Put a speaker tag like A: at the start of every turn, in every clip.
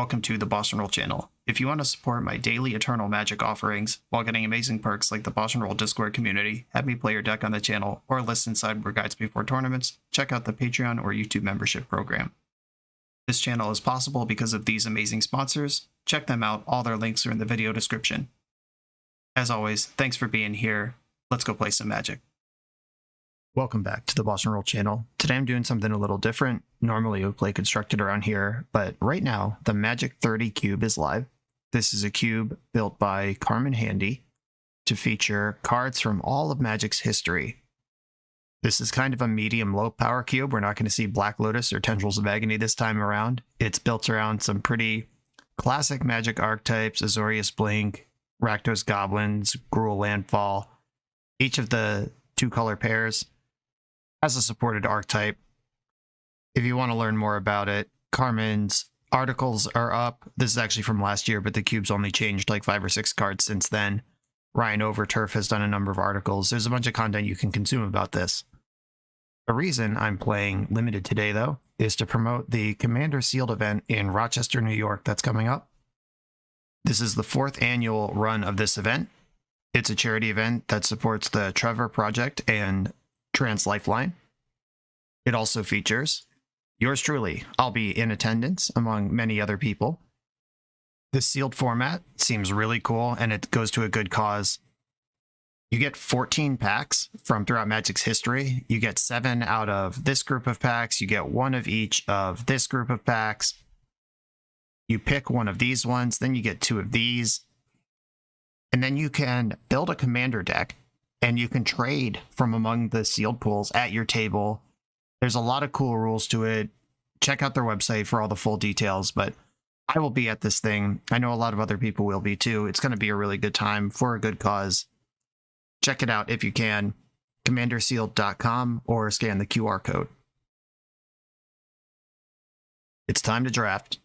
A: Welcome to the BoshNRoll channel. If you want to support my daily Eternal Magic offerings while getting amazing perks like the BoshNRoll Discord community, have me play your deck on the channel, or listen sideboard guides before tournaments, check out the Patreon or YouTube membership program. This channel is possible because of these amazing sponsors. Check them out, all their links are in the video description. As always, thanks for being here. Let's go play some Magic. Welcome back to the BoshNRoll channel. Today I'm doing something a little different. Normally we play Constructed around here, but right now the Magic 30 cube is live. This is a cube built by Carmen Handy to feature cards from all of Magic's history. This is kind of a medium low power cube. We're not going to see Black Lotus or Tendrils of Agony this time around. It's built around some pretty classic Magic archetypes: Azorius Blink, Rakdos Goblins, Gruul Landfall. Each of the two color pairs has a supported archetype. If you want to learn more about it, Carmen's articles are up. This is actually from last year, but the cube's only changed like 5 or 6 cards since then. Ryan Overturf has done a number of articles. There's a bunch of content you can consume about this. The reason I'm playing Limited today, though, is to promote the Commander Sealed event in Rochester, New York that's coming up. This is the 4th annual run of this event. It's a charity event that supports the Trevor Project and Trans Lifeline. It also features yours truly. I'll be in attendance among many other people. This sealed format seems really cool, and it goes to a good cause. You get 14 packs from throughout Magic's history. You get 7 out of this group of packs. You get 1 of each of this group of packs. You pick one of these ones, then you get 2 of these. And then you can build a commander deck, and you can trade from among the sealed pools at your table. There's a lot of cool rules to it. Check out their website for all the full details, but I will be at this thing. I know a lot of other people will be too. It's going to be a really good time for a good cause. Check it out if you can. commandersealed.com or scan the QR code. It's time to draft.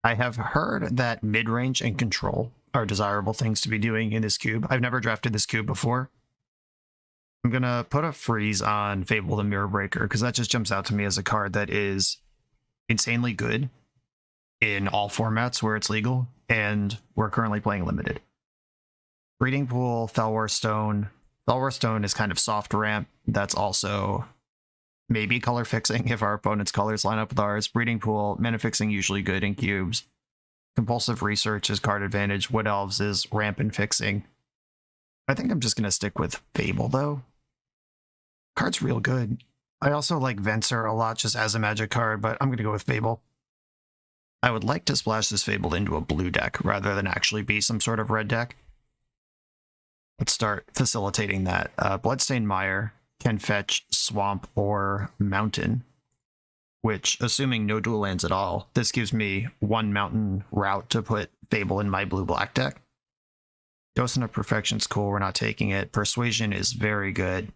A: I have heard that mid-range and control are desirable things to be doing in this cube. I've never drafted this cube before. I'm going to put a freeze on Fable the Mirror Breaker because that just jumps out to me as a card that is insanely good in all formats where it's legal, and we're currently playing Limited. Breeding Pool, Felwar Stone. Felwar Stone is kind of soft ramp. That's also maybe color fixing if our opponent's colors line up with ours. Breeding Pool, mana fixing usually good in cubes. Compulsive Research is card advantage. Wood Elves is ramp and fixing. I think I'm just going to stick with Fable, though. Card's real good. I also like Venser a lot just as a Magic card, but I'm going to go with Fable. I would like to splash this Fable into a blue deck rather than actually be some sort of red deck. Let's start facilitating that. Bloodstained Mire can fetch Swamp or Mountain, which, assuming no dual lands at all, this gives me 1 mountain route to put Fable in my blue-black deck. Docent of Perfection's cool, we're not taking it. Persuasion is very good.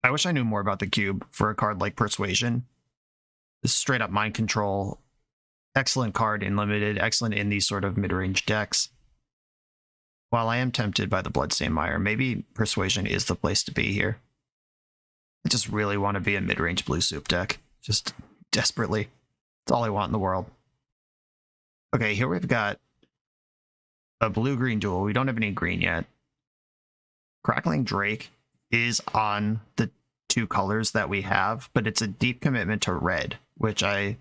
A: I wish I knew more about the cube for a card like Persuasion. This is straight up mind control. Excellent card in Limited, excellent in these sort of mid-range decks. While I am tempted by the Bloodstained Mire, maybe Persuasion is the place to be here. I just really want to be a mid-range blue soup deck. Just desperately. That's all I want in the world. Okay, here we've got a blue-green duel. We don't have any green yet. Crackling Drake is on the 2 colors that we have, but it's a deep commitment to red, which I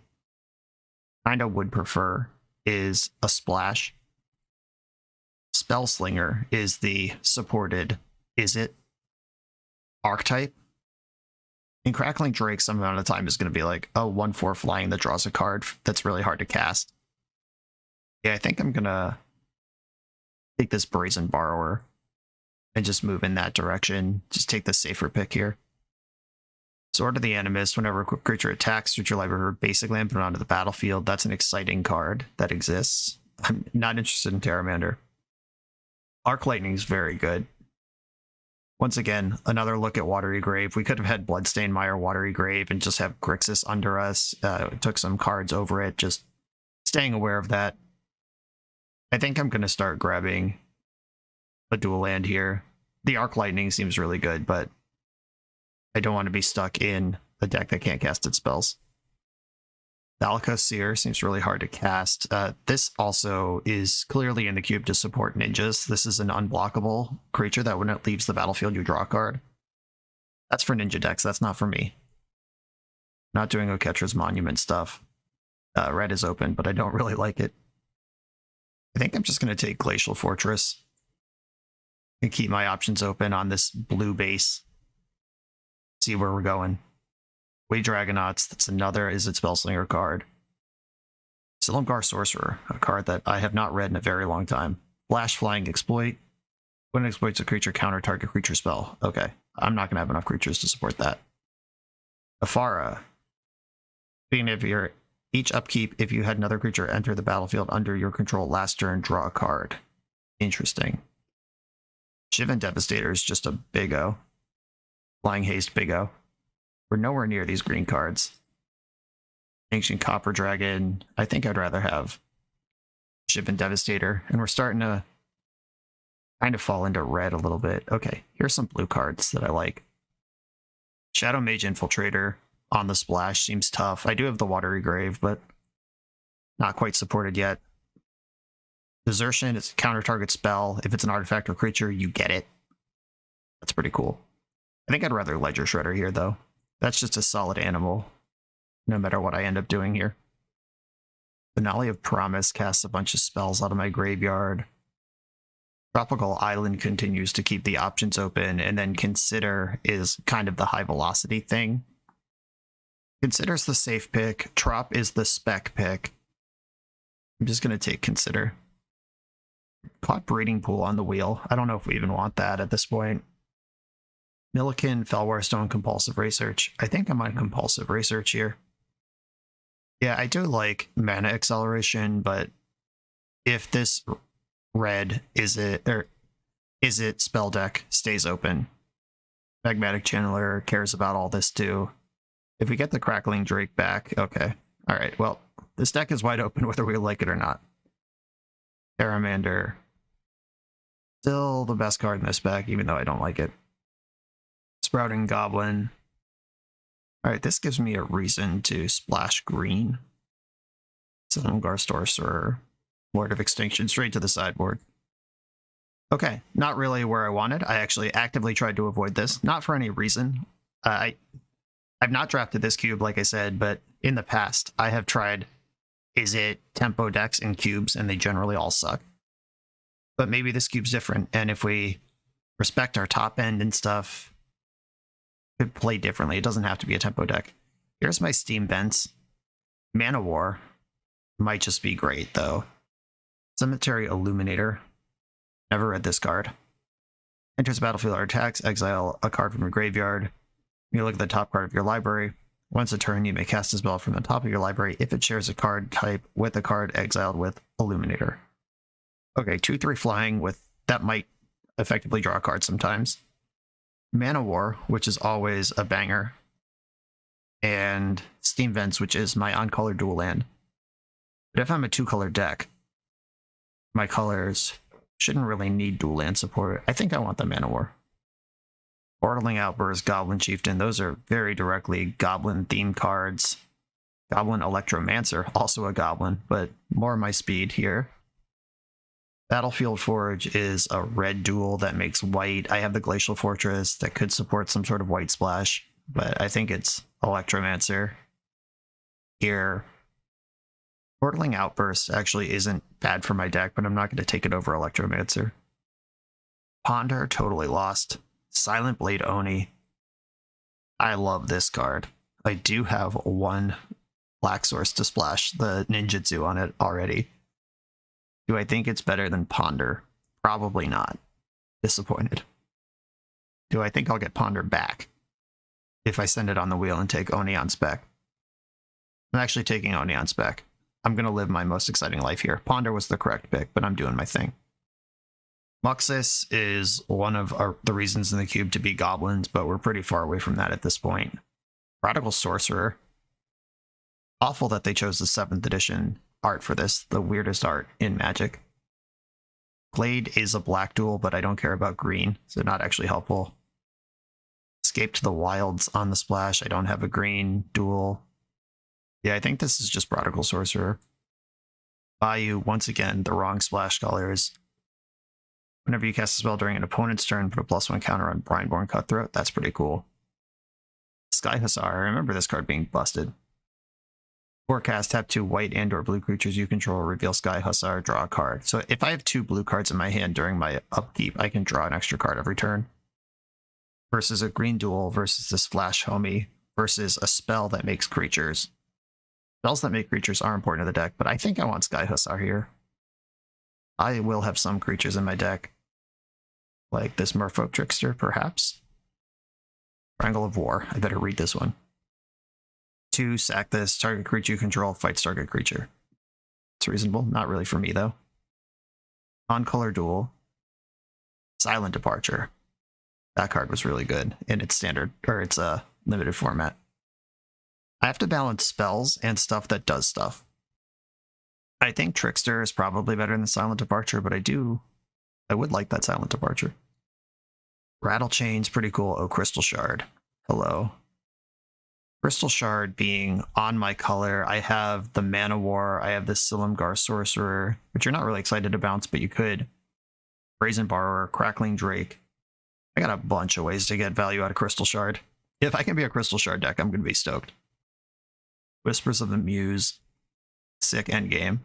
A: kind of would prefer is a splash. Spellslinger is the supported Izzet archetype. And Crackling Drake some amount of the time is going to be like a 1/4 flying that draws a card that's really hard to cast. Yeah, I think I'm going to take this Brazen Borrower and just move in that direction. Just take the safer pick here. Sword of the Animist, whenever a creature attacks with your library basic land, put it onto the battlefield. That's an exciting card that exists. I'm not interested in Terramander. Arc Lightning is very good. Once again, another look at Watery Grave. We could have had Bloodstained Mire, Watery Grave, and just have Grixis under us. Took some cards over it, just staying aware of that. I think I'm going to start grabbing a dual land here. The Arc Lightning seems really good, but I don't want to be stuck in a deck that can't cast its spells. Valakos Seer seems really hard to cast. This also is clearly in the cube to support ninjas. This is an unblockable creature that when it leaves the battlefield, you draw a card. That's for ninja decks. That's not for me. Not doing Oketra's Monument stuff. Red is open, but I don't really like it. I think I'm just going to take Glacial Fortress and keep my options open on this blue base. See where we're going. Way Dragonauts, that's another Izzet Spellslinger card. Silumgar Sorcerer, a card that I have not read in a very long time. Flash Flying Exploit. When it exploits a creature, counter target creature spell. Okay, I'm not going to have enough creatures to support that. Afara. Being of your each upkeep, if you had another creature enter the battlefield under your control last turn, draw a card. Interesting. Shivan Devastator is just a big O. Flying Haste, big O. We're nowhere near these green cards. Ancient Copper Dragon. I think I'd rather have Shivan Devastator. And we're starting to kind of fall into red a little bit. Okay, here's some blue cards that I like. Shadow Mage Infiltrator on the splash seems tough. I do have the Watery Grave, but not quite supported yet. Desertion is a counter target spell. If it's an artifact or creature, you get it. That's pretty cool. I think I'd rather Ledger Shredder here, though. That's just a solid animal, no matter what I end up doing here. Finale of Promise casts a bunch of spells out of my graveyard. Tropical Island continues to keep the options open, and then Consider is kind of the high velocity thing. Consider's the safe pick. Trop is the spec pick. I'm just going to take Consider. Caught Breeding Pool on the wheel. I don't know if we even want that at this point. Milliken, Felwar Stone, Compulsive Research. I think I'm on Compulsive Research here. Yeah, I do like Mana Acceleration, but if this red is it spell deck stays open, Magmatic Channeler cares about all this too. If we get the Crackling Drake back, okay. Alright, well, this deck is wide open whether we like it or not. Terramander. Still the best card in this pack, even though I don't like it. Sprouting Goblin. Alright, this gives me a reason to splash green. Silumgar Sorcerer. Lord of Extinction straight to the sideboard. Okay, not really where I wanted. I actually actively tried to avoid this, not for any reason. I've not drafted this cube, like I said, but in the past, I have tried tempo decks in cubes, and they generally all suck. But maybe this cube's different, and if we respect our top end and stuff, it could play differently. It doesn't have to be a tempo deck. Here's my Steam Vents. Mana War might just be great, though. Cemetery Illuminator. Never read this card. Enters the battlefield or attacks, exile a card from your graveyard. You look at the top card of your library. Once a turn, you may cast a spell from the top of your library if it shares a card type with a card exiled with Illuminator. Okay, 2/3 flying with that might effectively draw a card sometimes. Mana War, which is always a banger. And Steam Vents, which is my on-color dual land. But if I'm a 2-color deck, my colors shouldn't really need dual land support. I think I want the Mana War. Portaling Outburst, Goblin Chieftain, those are very directly Goblin-themed cards. Goblin Electromancer, also a Goblin, but more my speed here. Battlefield Forge is a red dual that makes white. I have the Glacial Fortress that could support some sort of white splash, but I think it's Electromancer. Here, Portaling Outburst actually isn't bad for my deck, but I'm not going to take it over Electromancer. Ponder, totally lost. Silent Blade Oni. I love this card. I do have one black source to splash the ninjutsu on it already. Do I think it's better than Ponder? Probably not. Disappointed. Do I think I'll get Ponder back if I send it on the wheel and take Oni on spec? I'm actually taking Oni on spec. I'm going to live my most exciting life here. Ponder was the correct pick, but I'm doing my thing. Muxus is one of the reasons in the cube to be goblins, but we're pretty far away from that at this point. Radical Sorcerer. Awful that they chose the 7th edition art for this, the weirdest art in Magic. Glade is a black dual, but I don't care about green, so not actually helpful. Escape to the Wilds on the splash. I don't have a green dual. Yeah, I think this is just Prodigal Sorcerer. Buy you, once again, the wrong splash colors. Whenever you cast a spell during an opponent's turn, put a +1 counter on Brineborn Cutthroat. That's pretty cool. Sky Hussar. I remember this card being busted. Forecast, tap 2 white and or blue creatures you control, reveal Sky Hussar, draw a card. So if I have 2 blue cards in my hand during my upkeep, I can draw an extra card every turn. Versus a green duel versus this Flash Homie versus a spell that makes creatures. Spells that make creatures are important to the deck, but I think I want Sky Hussar here. I will have some creatures in my deck. Like this Merfolk Trickster, perhaps. Triangle of War. I better read this one. 2, sack this. Target creature you control fights target creature. It's reasonable. Not really for me, though. On-color duel. Silent Departure. That card was really good in its standard, or its limited format. I have to balance spells and stuff that does stuff. I think Trickster is probably better than Silent Departure, but I would like that Silent Departure. Rattle Chain's pretty cool. Oh, Crystal Shard. Hello. Crystal Shard being on my color. I have the Mana War. I have the Silumgar Sorcerer, which you're not really excited to bounce, but you could. Brazen Borrower, Crackling Drake. I got a bunch of ways to get value out of Crystal Shard. If I can be a Crystal Shard deck, I'm going to be stoked. Whispers of the Muse. Sick endgame.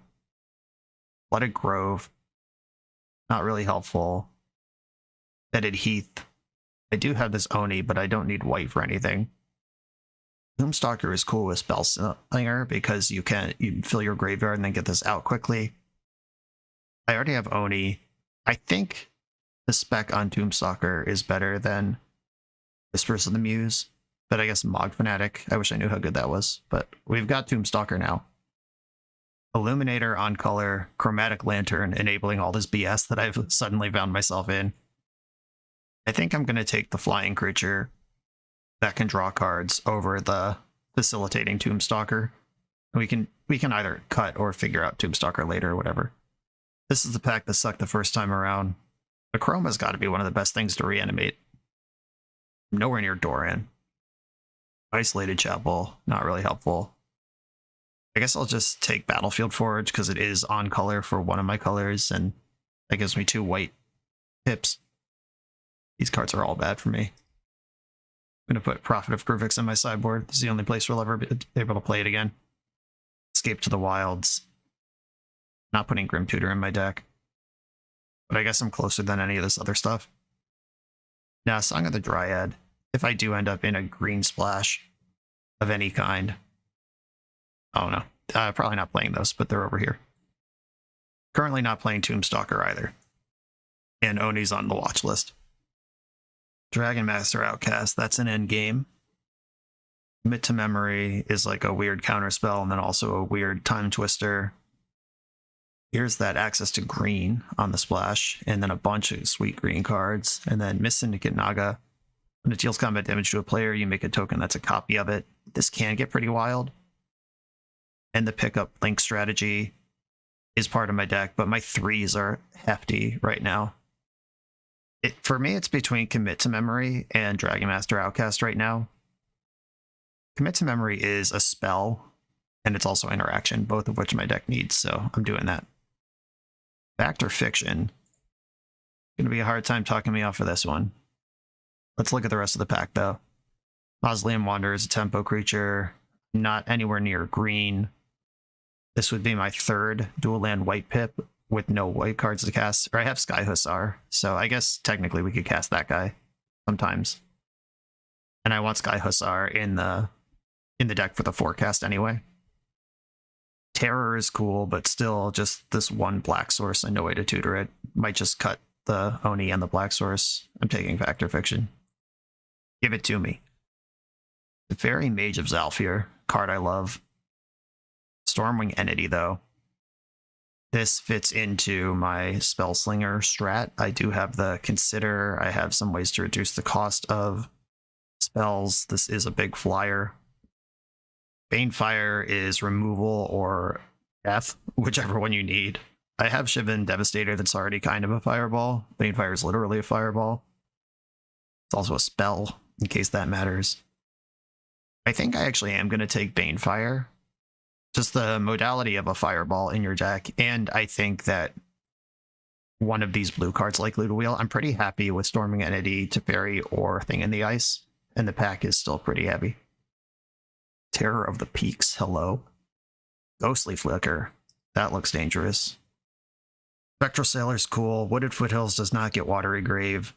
A: Flooded Grove. Not really helpful. Bedded Heath. I do have this Oni, but I don't need white for anything. Doomstalker is cool with Spellslinger because you fill your graveyard and then get this out quickly. I already have Oni. I think the spec on Doomstalker is better than Whispers of the Muse, but I guess Mog Fanatic. I wish I knew how good that was, but we've got Doomstalker now. Illuminator on color, Chromatic Lantern, enabling all this BS that I've suddenly found myself in. I think I'm going to take the flying creature that can draw cards over the facilitating Tombstalker. We can either cut or figure out Tombstalker later or whatever. This is the pack that sucked the first time around. The Chroma's got to be one of the best things to reanimate. Nowhere near Doran. Isolated Chapel, not really helpful. I guess I'll just take Battlefield Forge because it is on color for one of my colors, and that gives me 2 white pips. These cards are all bad for me. I'm going to put Prophet of Kruvix in my sideboard. This is the only place we'll ever be able to play it again. Escape to the Wilds. Not putting Grim Tutor in my deck. But I guess I'm closer than any of this other stuff. Now, Song of the Dryad. If I do end up in a green splash of any kind. Oh no, probably not playing those, but they're over here. Currently not playing Tombstalker either. And Oni's on the watch list. Dragon Master Outcast, that's an end game. Commit to Memory is like a weird counterspell and then also a weird time twister. Here's that access to green on the splash, and then a bunch of sweet green cards. And then Miss Syndicate Naga. When it deals combat damage to a player, you make a token that's a copy of it. This can get pretty wild. And the pickup Link strategy is part of my deck, but my 3s are hefty right now. For me, it's between Commit to Memory and Dragon Master Outcast right now. Commit to Memory is a spell, and it's also interaction, both of which my deck needs, so I'm doing that. Fact or Fiction. Gonna be a hard time talking me off for this one. Let's look at the rest of the pack, though. Mausoleum Wanderer is a tempo creature, not anywhere near green. This would be my 3rd dual land white pip with no white cards to cast. Or I have Sky Hussar, so I guess technically we could cast that guy sometimes. And I want Sky Hussar in the deck for the forecast anyway. Terror is cool, but still just this one black source and no way to tutor it. Might just cut the Oni and the black source. I'm taking Fact or Fiction. Give it to me. The Fairy Mage of Zalfir, card I love. Stormwing Entity, though. This fits into my Spellslinger strat. I do have the Consider. I have some ways to reduce the cost of spells. This is a big flyer. Banefire is removal or death, whichever one you need. I have Shivan Devastator that's already kind of a fireball. Banefire is literally a fireball. It's also a spell, in case that matters. I think I actually am going to take Banefire just the modality of a fireball in your deck, and I think that one of these blue cards likely to wheel. I'm pretty happy with Storming Entity, Teferi, or Thing in the Ice, and the pack is still pretty heavy. Terror of the Peaks, hello. Ghostly Flicker, that looks dangerous. Spectral Sailor's cool. Wooded Foothills does not get Watery Grave.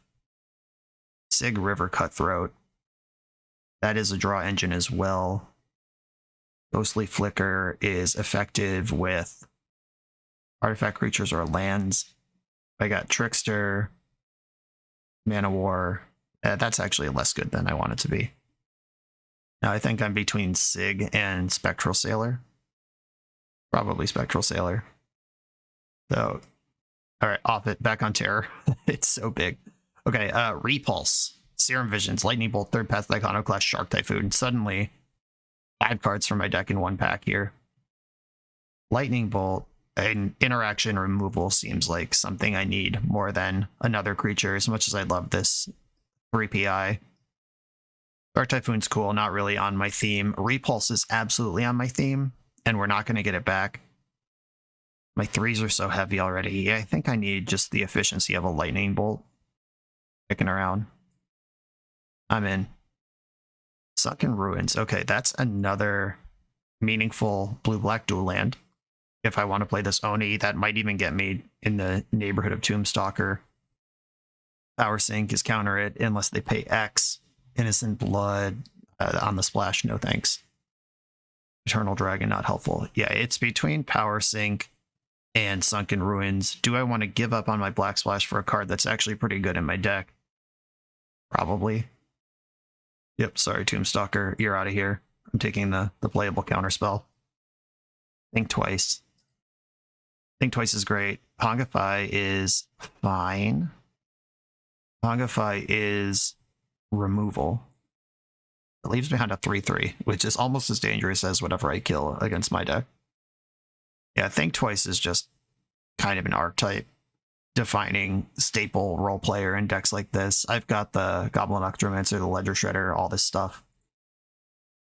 A: Sig River Cutthroat, that is a draw engine as well. Ghostly Flicker is effective with artifact creatures or lands. I got Trickster, Mana War. That's actually less good than I want it to be. Now I think I'm between Sig and Spectral Sailor. Probably Spectral Sailor. So, alright, off it, back on Terror. It's so big. Okay, Repulse, Serum Visions, Lightning Bolt, Third Path, Iconoclast, Shark Typhoon. Suddenly, 5 cards from my deck in one pack here. Lightning Bolt, and interaction removal seems like something I need more than another creature, as much as I love this 3PI. Shark Typhoon's cool, not really on my theme. Repulse is absolutely on my theme, and we're not going to get it back. My 3s are so heavy already. Yeah, I think I need just the efficiency of a Lightning Bolt. Kicking around. I'm in. Sunken Ruins. Okay, that's another meaningful blue-black dual land. If I want to play this Oni, that might even get me in the neighborhood of Tombstalker. Power Sink is counter it unless they pay X. Innocent Blood on the splash, no thanks. Eternal Dragon, not helpful. Yeah, it's between Power Sink and Sunken Ruins. Do I want to give up on my Black Splash for a card that's actually pretty good in my deck? Probably. Yep, sorry, Tombstalker, you're out of here. I'm taking the playable counterspell. Think Twice. Think Twice is great. Pongify is fine. Pongify is removal. It leaves behind a 3/3, which is almost as dangerous as whatever I kill against my deck. Yeah, Think Twice is just kind of an archetype defining staple role player in decks like this. I've got the Goblin Octromancer, the Ledger Shredder, all this stuff.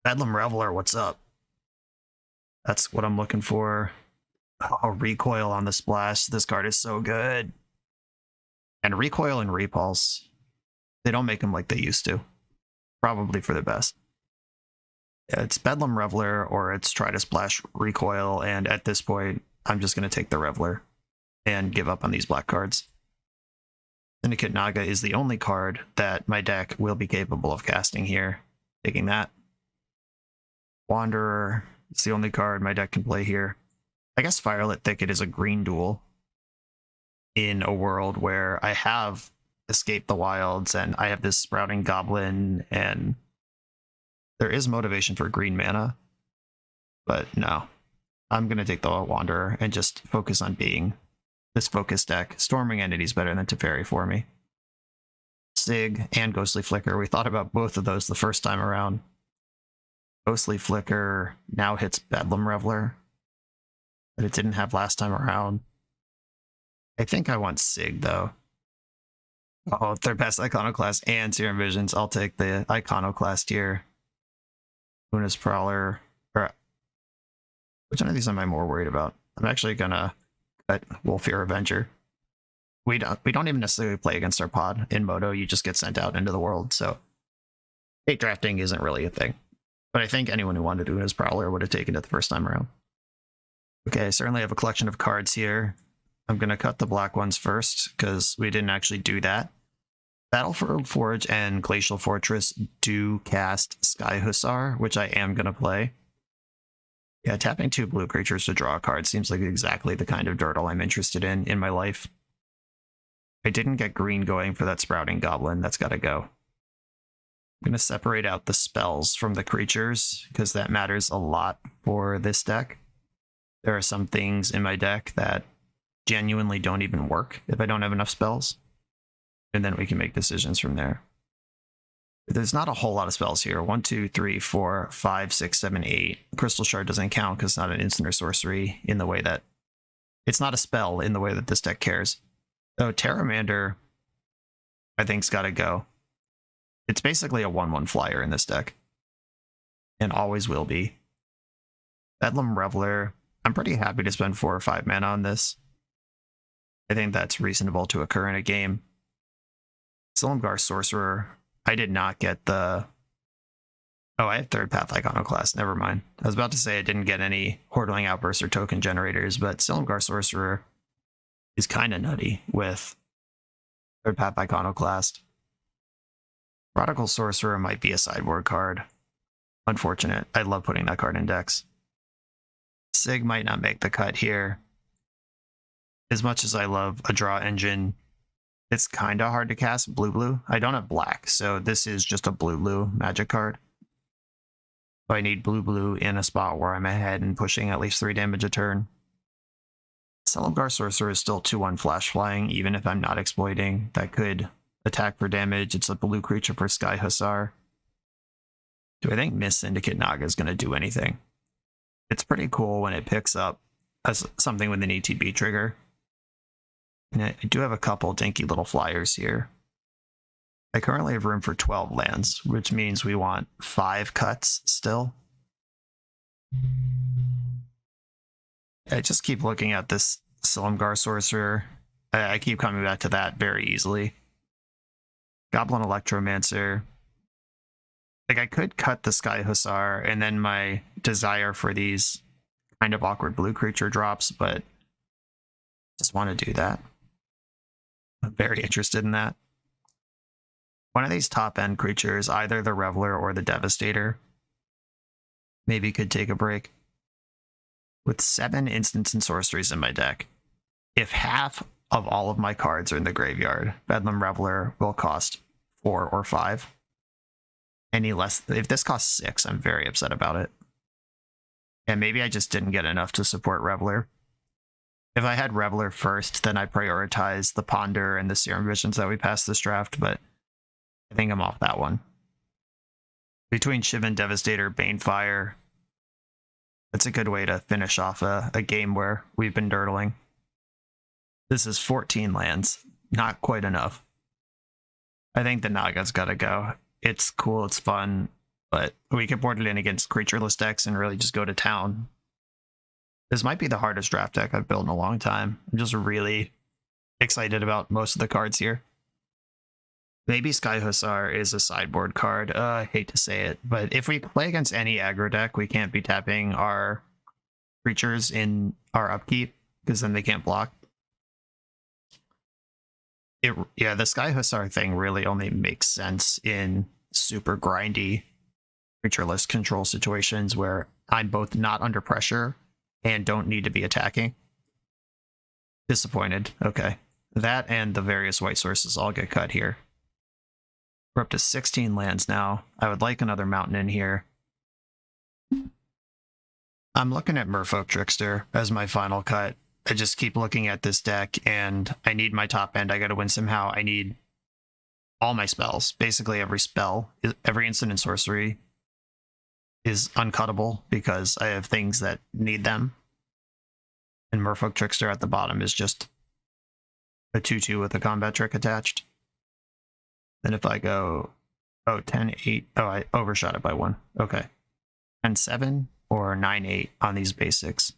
A: Bedlam Reveler, what's up? That's what I'm looking for. Oh, Recoil on the splash. This card is so good. And Recoil and Repulse, they don't make them like they used to. Probably for the best. Yeah, it's Bedlam Reveler or it's Try to Splash Recoil, and at this point, I'm just going to take the Reveler and give up on these black cards. Syndicate Naga is the only card that my deck will be capable of casting here. Taking that. Wanderer is the only card my deck can play here. I guess Firelit Thicket is a green duel in a world where I have Escaped the Wilds and I have this Sprouting Goblin, and there is motivation for green mana, but no. I'm going to take the Wanderer and just focus on being this focus deck. Storming Entity is better than Teferi for me. Sig and Ghostly Flicker. We thought about both of those the first time around. Ghostly Flicker now hits Bedlam Reveler that it didn't have last time around. I think I want Sig, though. Oh, Third Pass Iconoclast and Serum Visions. I'll take the Iconoclast here. Luna's Prowler. Which one of these am I more worried about? I'm actually gonna cut Wolfear Avenger. We don't even necessarily play against our pod in Moto. You just get sent out into the world, so 8 drafting isn't really a thing. But I think anyone who wanted to do Luna's Prowler would have taken it the first time around. Okay, I certainly have a collection of cards here. I'm gonna cut the black ones first, because we didn't actually do that. Battlefield Forge and Glacial Fortress do cast Sky Hussar, which I am gonna play. Yeah, tapping 2 blue creatures to draw a card seems like exactly the kind of durdle I'm interested in my life. I didn't get green going for that Sprouting Goblin. That's gotta go. I'm gonna separate out the spells from the creatures, because that matters a lot for this deck. There are some things in my deck that genuinely don't even work if I don't have enough spells. And then we can make decisions from there. There's not a whole lot of spells here. 1, 2, 3, 4, 5, 6, 7, 8. Crystal Shard doesn't count because it's not an instant or sorcery in the way that... It's not a spell in the way that this deck cares. So Terramander, I think's got to go. It's basically a 1/1 flyer in this deck. And always will be. Bedlam Reveler. I'm pretty happy to spend 4 or 5 mana on this. I think that's reasonable to occur in a game. Silumgar Sorcerer. I did not get the... Oh, I had Third Path Iconoclast. Never mind. I was about to say I didn't get any Hordling Outbursts or token generators, but Silumgar Sorcerer is kind of nutty with Third Path Iconoclast. Prodigal Sorcerer might be a sideboard card. Unfortunate. I love putting that card in decks. Sig might not make the cut here. As much as I love a draw engine, it's kind of hard to cast blue-blue. I don't have black, so this is just a blue-blue magic card. So I need blue-blue in a spot where I'm ahead and pushing at least 3 damage a turn. Silumgar Sorcerer is still 2/1 flash flying, even if I'm not exploiting. That could attack for damage. It's a blue creature for Sky Hussar. Do I think Mist Syndicate Naga is going to do anything? It's pretty cool when it picks up as something with an ETB trigger. And I do have a couple dinky little flyers here. I currently have room for 12 lands, which means we want 5 cuts still. I just keep looking at this Silumgar Sorcerer. I keep coming back to that very easily. Goblin Electromancer. Like, I could cut the Sky Hussar, and then my desire for these kind of awkward blue creature drops, but just want to do that. I'm very interested in that. One of these top-end creatures, either the Reveler or the Devastator, maybe could take a break. With 7 instants and sorceries in my deck, if half of all of my cards are in the graveyard, Bedlam Reveler will cost 4 or 5. Any less, if this costs 6, I'm very upset about it. And maybe I just didn't get enough to support Reveler. If I had Reveler first, then I prioritize the Ponder and the Serum Visions that we passed this draft, but I think I'm off that one. Between Shivan Devastator, Banefire, that's a good way to finish off a game where we've been dirtling. This is 14 lands, not quite enough. I think the Naga's gotta go. It's cool, it's fun, but we can board it in against creatureless decks and really just go to town. This might be the hardest draft deck I've built in a long time. I'm just really excited about most of the cards here. Maybe Sky Hussar is a sideboard card. I hate to say it, but if we play against any aggro deck, we can't be tapping our creatures in our upkeep, because then they can't block. Yeah, the Sky Hussar thing really only makes sense in super grindy creatureless control situations where I'm both not under pressure and don't need to be attacking. Disappointed. Okay. That and the various white sources all get cut here. We're up to 16 lands now. I would like another mountain in here. I'm looking at Merfolk Trickster as my final cut. I just keep looking at this deck, and I need my top end. I gotta win somehow. I need all my spells. Basically every spell, every instant and sorcery is uncuttable because I have things that need them. And Merfolk Trickster at the bottom is just a 2/2 with a combat trick attached. Then if I go, 10-8, I overshot it by 1. Okay. 10-7 or 9-8 on these basics.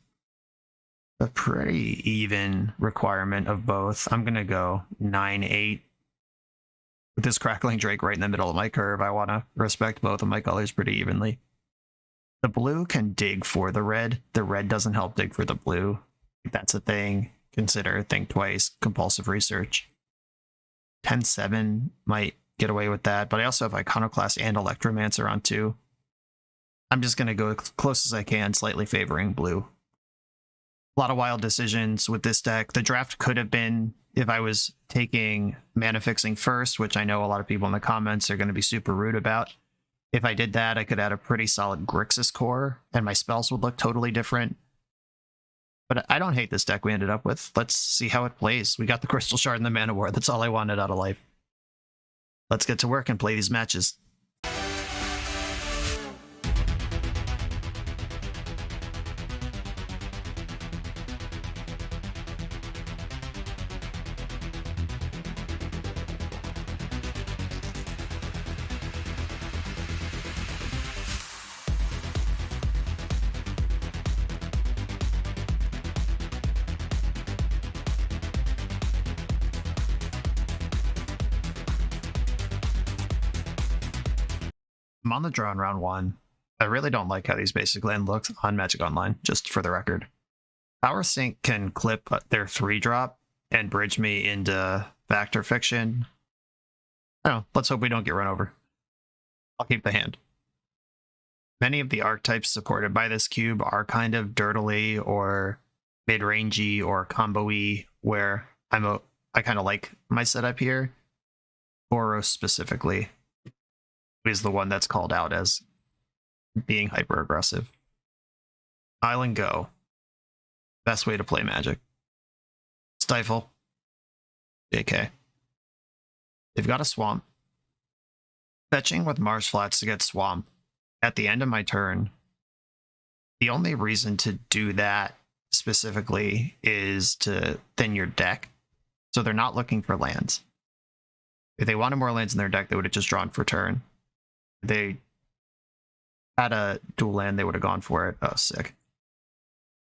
A: A pretty even requirement of both. I'm going to go 9-8. With this Crackling Drake right in the middle of my curve, I want to respect both of my colors pretty evenly. The blue can dig for the red. The red doesn't help dig for the blue. If that's a thing, consider, think twice, compulsive research. 10-7 might get away with that, but I also have Iconoclast and Electromancer on 2. I'm just going to go as close as I can, slightly favoring blue. A lot of wild decisions with this deck. The draft could have been if I was taking Mana Fixing first, which I know a lot of people in the comments are going to be super rude about. If I did that, I could add a pretty solid Grixis core, and my spells would look totally different. But I don't hate this deck we ended up with. Let's see how it plays. We got the Crystal Shard and the Mana War. That's all I wanted out of life. Let's get to work and play these matches. I'm on the draw in round 1. I really don't like how these basic land looks on Magic Online, just for the record. Power Sync can clip their 3-drop and bridge me into Fact or Fiction. I don't know, let's hope we don't get run over. I'll keep the hand. Many of the archetypes supported by this cube are kind of dirtily or mid-rangey or combo-y, where I kind of like my setup here. Boros specifically is the one that's called out as being hyper-aggressive. Island Go. Best way to play Magic. Stifle. JK. They've got a Swamp. Fetching with Marsh Flats to get Swamp at the end of my turn. The only reason to do that specifically is to thin your deck. So they're not looking for lands. If they wanted more lands in their deck, they would have just drawn for turn. If they had a dual land, they would have gone for it. Oh, sick.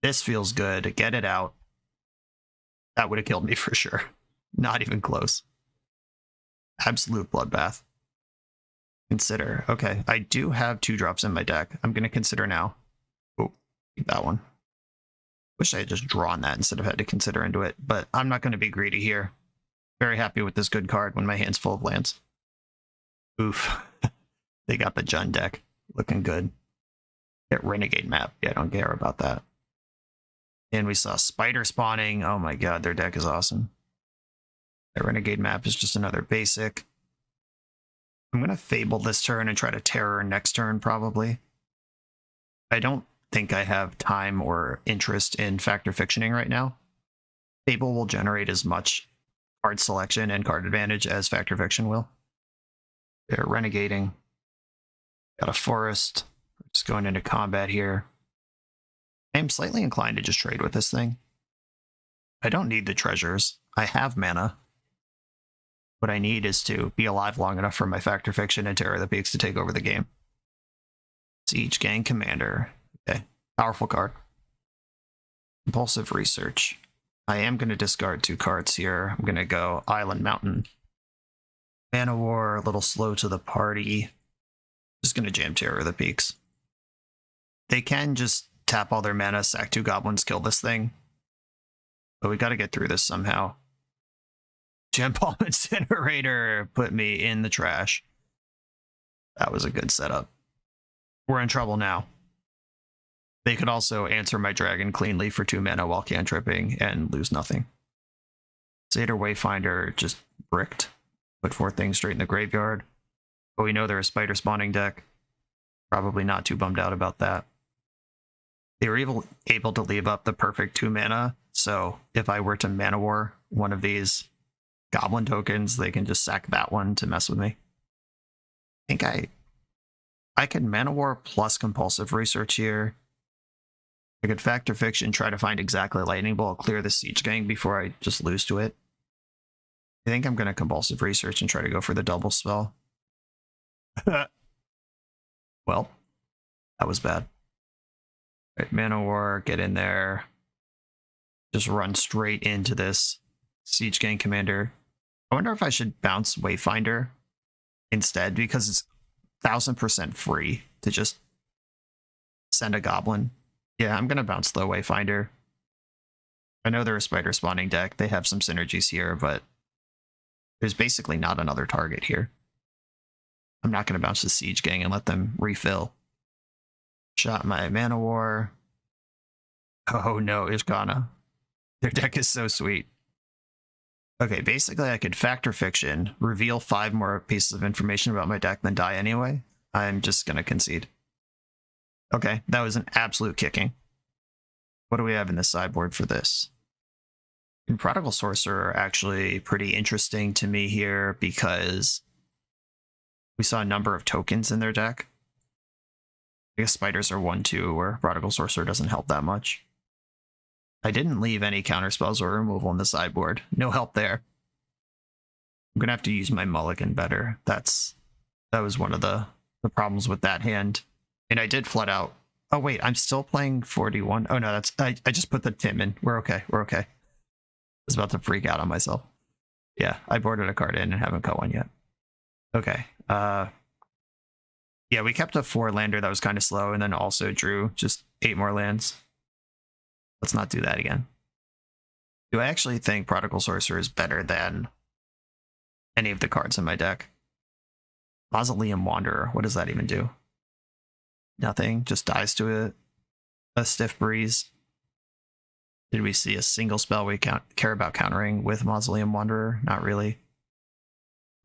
A: This feels good. Get it out. That would have killed me for sure. Not even close. Absolute bloodbath. Consider. Okay, I do have 2-drops in my deck. I'm going to consider now. Oh, keep that one. Wish I had just drawn that instead of had to consider into it, but I'm not going to be greedy here. Very happy with this good card when my hand's full of lands. Oof. They got the Jund deck. Looking good. Get Renegade Map. Yeah, I don't care about that. And we saw Spider spawning. Oh my god, their deck is awesome. That Renegade Map is just another basic. I'm going to Fable this turn and try to Terror next turn, probably. I don't think I have time or interest in Factor Fictioning right now. Fable will generate as much card selection and card advantage as Factor Fiction will. They're Renegading. Got a Forest. Just going into combat here. I am slightly inclined to just trade with this thing. I don't need the treasures. I have mana. What I need is to be alive long enough for my Factor Fiction and Terror of the Peaks to take over the game. Siege Gang Commander. Okay, powerful card. Compulsive Research. I am going to discard 2 cards here. I'm going to go Island Mountain. Mana War, a little slow to the party. Just going to jam Terror of the Peaks. They can just tap all their mana, sack 2 goblins, kill this thing. But we got to get through this somehow. Gem Bomb Incinerator put me in the trash. That was a good setup. We're in trouble now. They could also answer my dragon cleanly for 2 mana while cantripping and lose nothing. Satyr Wayfinder just bricked. Put 4 things straight in the graveyard. But we know they're a spider spawning deck. Probably not too bummed out about that. They were able to leave up the perfect 2 mana, so if I were to Mana War one of these goblin tokens, they can just sack that one to mess with me. I think I could Mana War plus Compulsive Research here. I could Factor Fiction, try to find exactly Lightning Bolt, clear the Siege Gang before I just lose to it. I think I'm going to Compulsive Research and try to go for the double spell. Well, that was bad. Right, Mana War, get in there. Just run straight into this Siege Gang Commander. I wonder if I should bounce Wayfinder instead, because it's 1000% free to just send a goblin. Yeah, I'm going to bounce the Wayfinder. I know they're a spider spawning deck. They have some synergies here, but there's basically not another target here. I'm not going to bounce the Siege Gang and let them refill. Shot my Mana War. Oh no, Ishkana. Their deck is so sweet. Okay, basically I could Factor Fiction, reveal 5 more pieces of information about my deck, then die anyway. I'm just going to concede. Okay, that was an absolute kicking. What do we have in the sideboard for this? And Prodigal Sorcerer are actually pretty interesting to me here because we saw a number of tokens in their deck. I guess spiders are 1-2, where Prodigal Sorcerer doesn't help that much. I didn't leave any counterspells or removal in the sideboard. No help there. I'm going to have to use my mulligan better. That was one of the problems with that hand. And I did flood out. Oh wait, I'm still playing 41. Oh no, I just put the Tim in. We're okay, we're okay. I was about to freak out on myself. Yeah, I boarded a card in and haven't cut one yet. Okay. Yeah, we kept a 4-lander that was kind of slow and then also drew just 8 more lands. Let's not do that again. Do I actually think Prodigal Sorcerer is better than any of the cards in my deck? Mausoleum Wanderer, what does that even do? Nothing, just dies to a stiff breeze. Did we see a single spell we care about countering with Mausoleum Wanderer? Not really.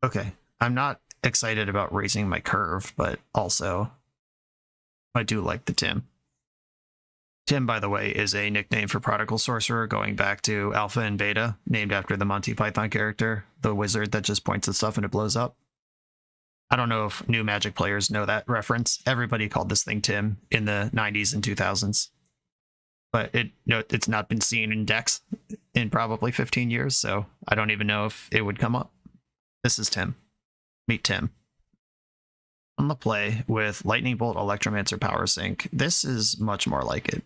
A: Okay, I'm not excited about raising my curve, but also I do like the Tim. Tim, by the way, is a nickname for Prodigal Sorcerer going back to Alpha and Beta, named after the Monty Python character, the wizard that just points at stuff and it blows up. I don't know if new Magic players know that reference. Everybody called this thing Tim in the 90s and 2000s. But it's not been seen in decks in probably 15 years, so I don't even know if it would come up. This is Tim. Meet Tim. On the play with Lightning Bolt, Electromancer, Power Sink, this is much more like it.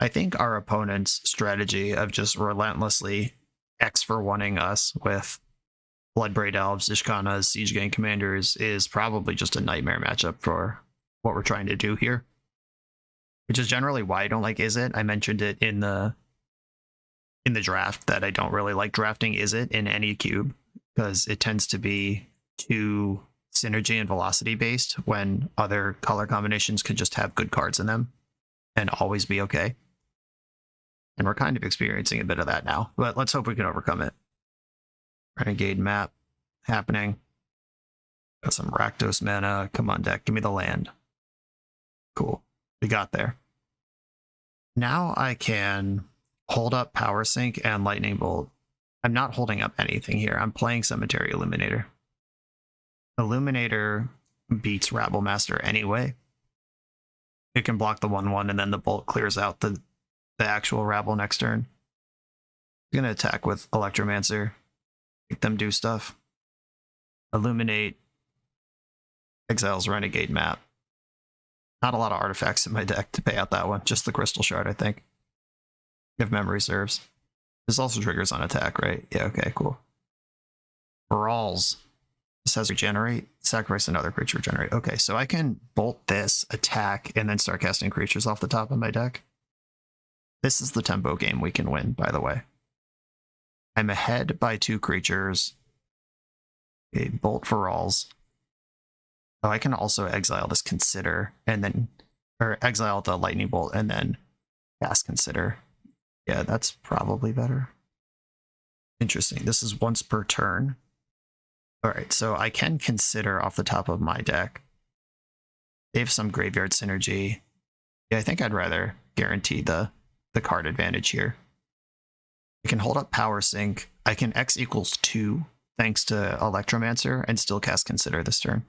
A: I think our opponent's strategy of just relentlessly X for wanting us with Bloodbraid Elves, Ishkanas, Siege Gang Commanders is probably just a nightmare matchup for what we're trying to do here. Which is generally why I don't like Is It. I mentioned it in the draft that I don't really like drafting Is It in any cube because it tends to be too synergy and velocity based when other color combinations can just have good cards in them and always be okay. And we're kind of experiencing a bit of that now, but let's hope we can overcome it. Renegade map happening. Got some Rakdos mana. Come on, deck. Give me the land. Cool. We got there. Now I can hold up Power Sink and Lightning Bolt. I'm not holding up anything here. I'm playing Cemetery Illuminator. Illuminator beats Rabblemaster anyway. It can block the 1/1 and then the Bolt clears out the actual Rabble next turn. I'm going to attack with Electromancer. Make them do stuff. Illuminate. Exiles Renegade map. Not a lot of artifacts in my deck to pay out that one. Just the Crystal Shard, I think. If memory serves. This also triggers on attack, right? Yeah, okay, cool. Brawls. This has regenerate. Sacrifice another creature, regenerate. Okay, so I can bolt this, attack, and then start casting creatures off the top of my deck. This is the tempo game we can win, by the way. I'm ahead by 2 creatures. Okay, bolt for Rawls. Oh, I can also exile this Consider, and then, or exile the Lightning Bolt, and then cast Consider. Yeah, that's probably better. Interesting. This is once per turn. Alright, so I can Consider off the top of my deck. They have some graveyard synergy. Yeah, I think I'd rather guarantee the card advantage here. I can hold up Power Sink. I can X equals 2 thanks to Electromancer and still cast Consider this turn.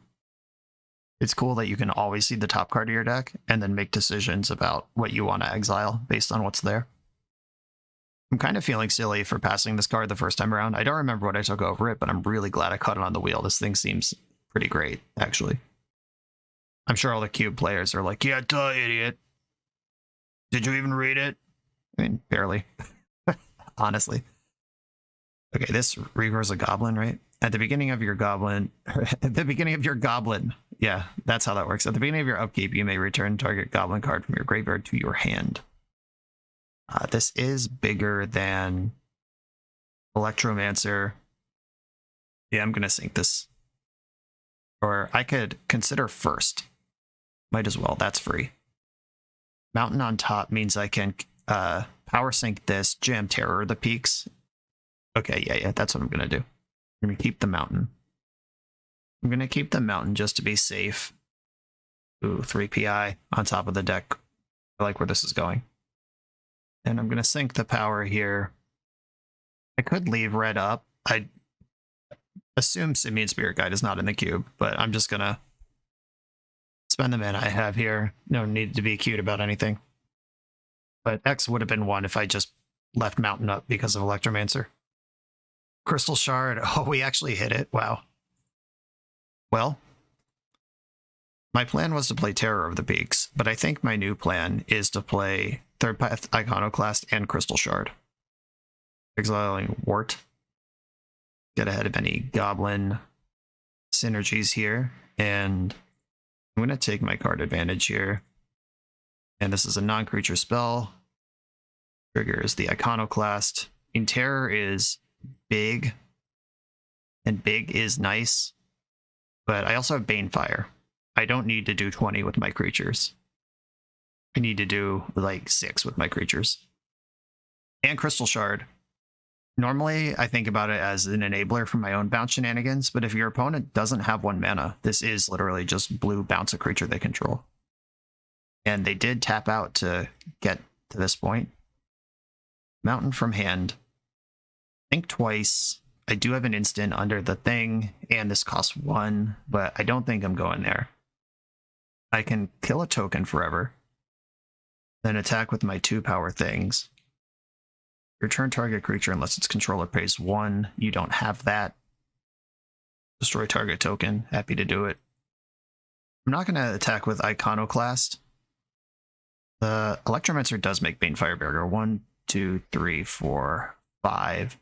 A: It's cool that you can always see the top card of your deck and then make decisions about what you want to exile based on what's there. I'm kind of feeling silly for passing this card the first time around. I don't remember what I took over it, but I'm really glad I caught it on the wheel. This thing seems pretty great, actually. I'm sure all the Cube players are like, yeah, duh, idiot. Did you even read it? I mean, barely. Honestly. Okay, this regrows a goblin, right? At the beginning of your goblin, yeah, that's how that works. At the beginning of your upkeep, you may return target goblin card from your graveyard to your hand. This is bigger than Electromancer. Yeah, I'm going to sink this. Or I could Consider first. Might as well, that's free. Mountain on top means I can Power Sink this, jam Terror the Peaks. Okay, yeah, that's what I'm going to do. I'm going to keep the mountain. I'm going to keep the mountain just to be safe. Ooh, 3 PI on top of the deck. I like where this is going. And I'm going to sink the power here. I could leave red up. I assume Simian Spirit Guide is not in the cube, but I'm just going to spend the mana I have here. No need to be cute about anything. But X would have been 1 if I just left mountain up because of Electromancer. Crystal Shard. Oh, we actually hit it. Wow. Well, my plan was to play Terror of the Peaks, but I think my new plan is to play Third Path Iconoclast and Crystal Shard. Exiling Wart. Get ahead of any goblin synergies here, and I'm going to take my card advantage here. And this is a non-creature spell. Trigger is the Iconoclast. Inteo is big. And big is nice. But I also have Banefire. I don't need to do 20 with my creatures. I need to do like 6 with my creatures. And Crystal Shard. Normally, I think about it as an enabler for my own bounce shenanigans, but if your opponent doesn't have 1 mana, this is literally just blue bounce a creature they control. And they did tap out to get to this point. Mountain from hand. Think twice. I do have an instant under the thing, and this costs 1, but I don't think I'm going there. I can kill a token forever, then attack with my 2 power things. Return target creature unless its controller pays 1. You don't have that. Destroy target token. Happy to do it. I'm not going to attack with Iconoclast. The Electromancer does make Banefire Barrier. 1, 2, 3, 4, 5.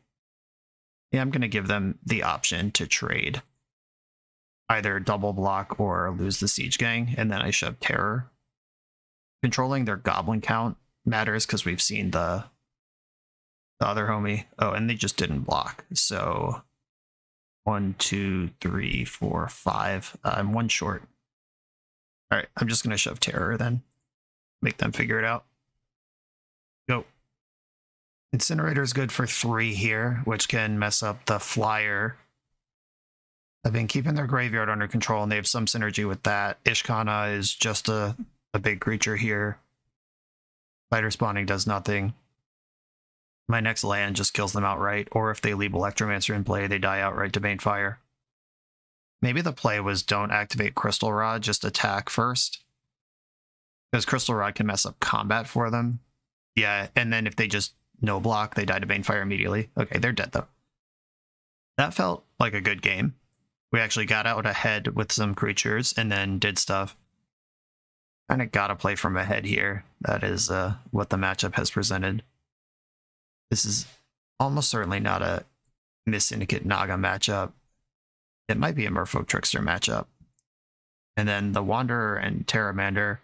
A: Yeah, I'm going to give them the option to trade. Either double block or lose the Siege Gang, and then I shove Terror. Controlling their Goblin count matters because we've seen the other homie. Oh, and they just didn't block. So 1, 2, 3, 4, 5. I'm 1 short. All right, I'm just going to shove Terror then. Make them figure it out. Go. Incinerator is good for 3 here, which can mess up the flyer. I've been keeping their graveyard under control, and they have some synergy with that. Ishkana is just a big creature here. Spider spawning does nothing. My next land just kills them outright, or if they leave Electromancer in play, they die outright to Banefire. Maybe the play was don't activate Crystal Rod, just attack first. Because Crystal Rod can mess up combat for them. Yeah, and then if they just no block, they die to Banefire immediately. Okay, they're dead though. That felt like a good game. We actually got out ahead with some creatures and then did stuff. Kind of gotta play from ahead here. That is what the matchup has presented. This is almost certainly not a Miss Syndicate Naga matchup. It might be a Merfolk Trickster matchup. And then the Wanderer and Terramander.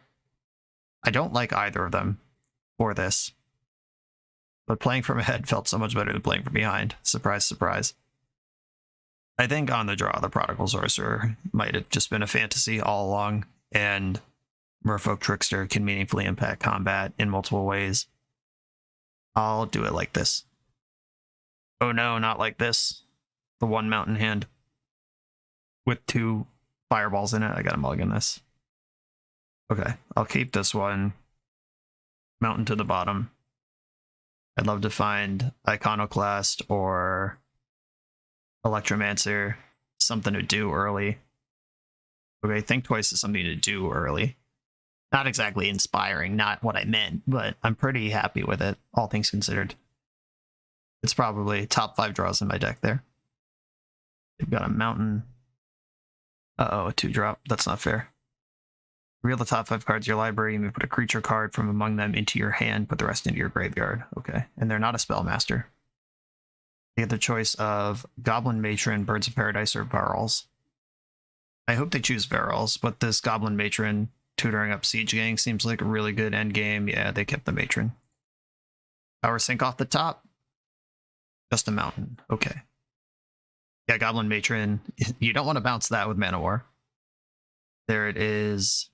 A: I don't like either of them for this. But playing from ahead felt so much better than playing from behind. Surprise, surprise. I think on the draw, the Prodigal Sorcerer might have just been a fantasy all along, and Merfolk Trickster can meaningfully impact combat in multiple ways. I'll do it like this. Oh no, not like this. The 1 mountain hand with 2 fireballs in it. I gotta mulligan this. Okay, I'll keep this one. Mountain to the bottom. I'd love to find Iconoclast or Electromancer, something to do early. Okay, Think Twice is something to do early. Not exactly inspiring, not what I meant, but I'm pretty happy with it, all things considered. It's probably top 5 draws in my deck there. They've got a mountain. Uh-oh, a 2-drop. That's not fair. Reveal the top 5 cards of your library. You may put a creature card from among them into your hand, put the rest into your graveyard. Okay, and they're not a Spellmaster. They get the choice of Goblin Matron, Birds of Paradise, or Varls. I hope they choose Varls, but this Goblin Matron tutoring up Siege Gang seems like a really good endgame. Yeah, they kept the Matron. Power Sink off the top. Just a mountain. Okay. Yeah, Goblin Matron. You don't want to bounce that with Mana War. There it is.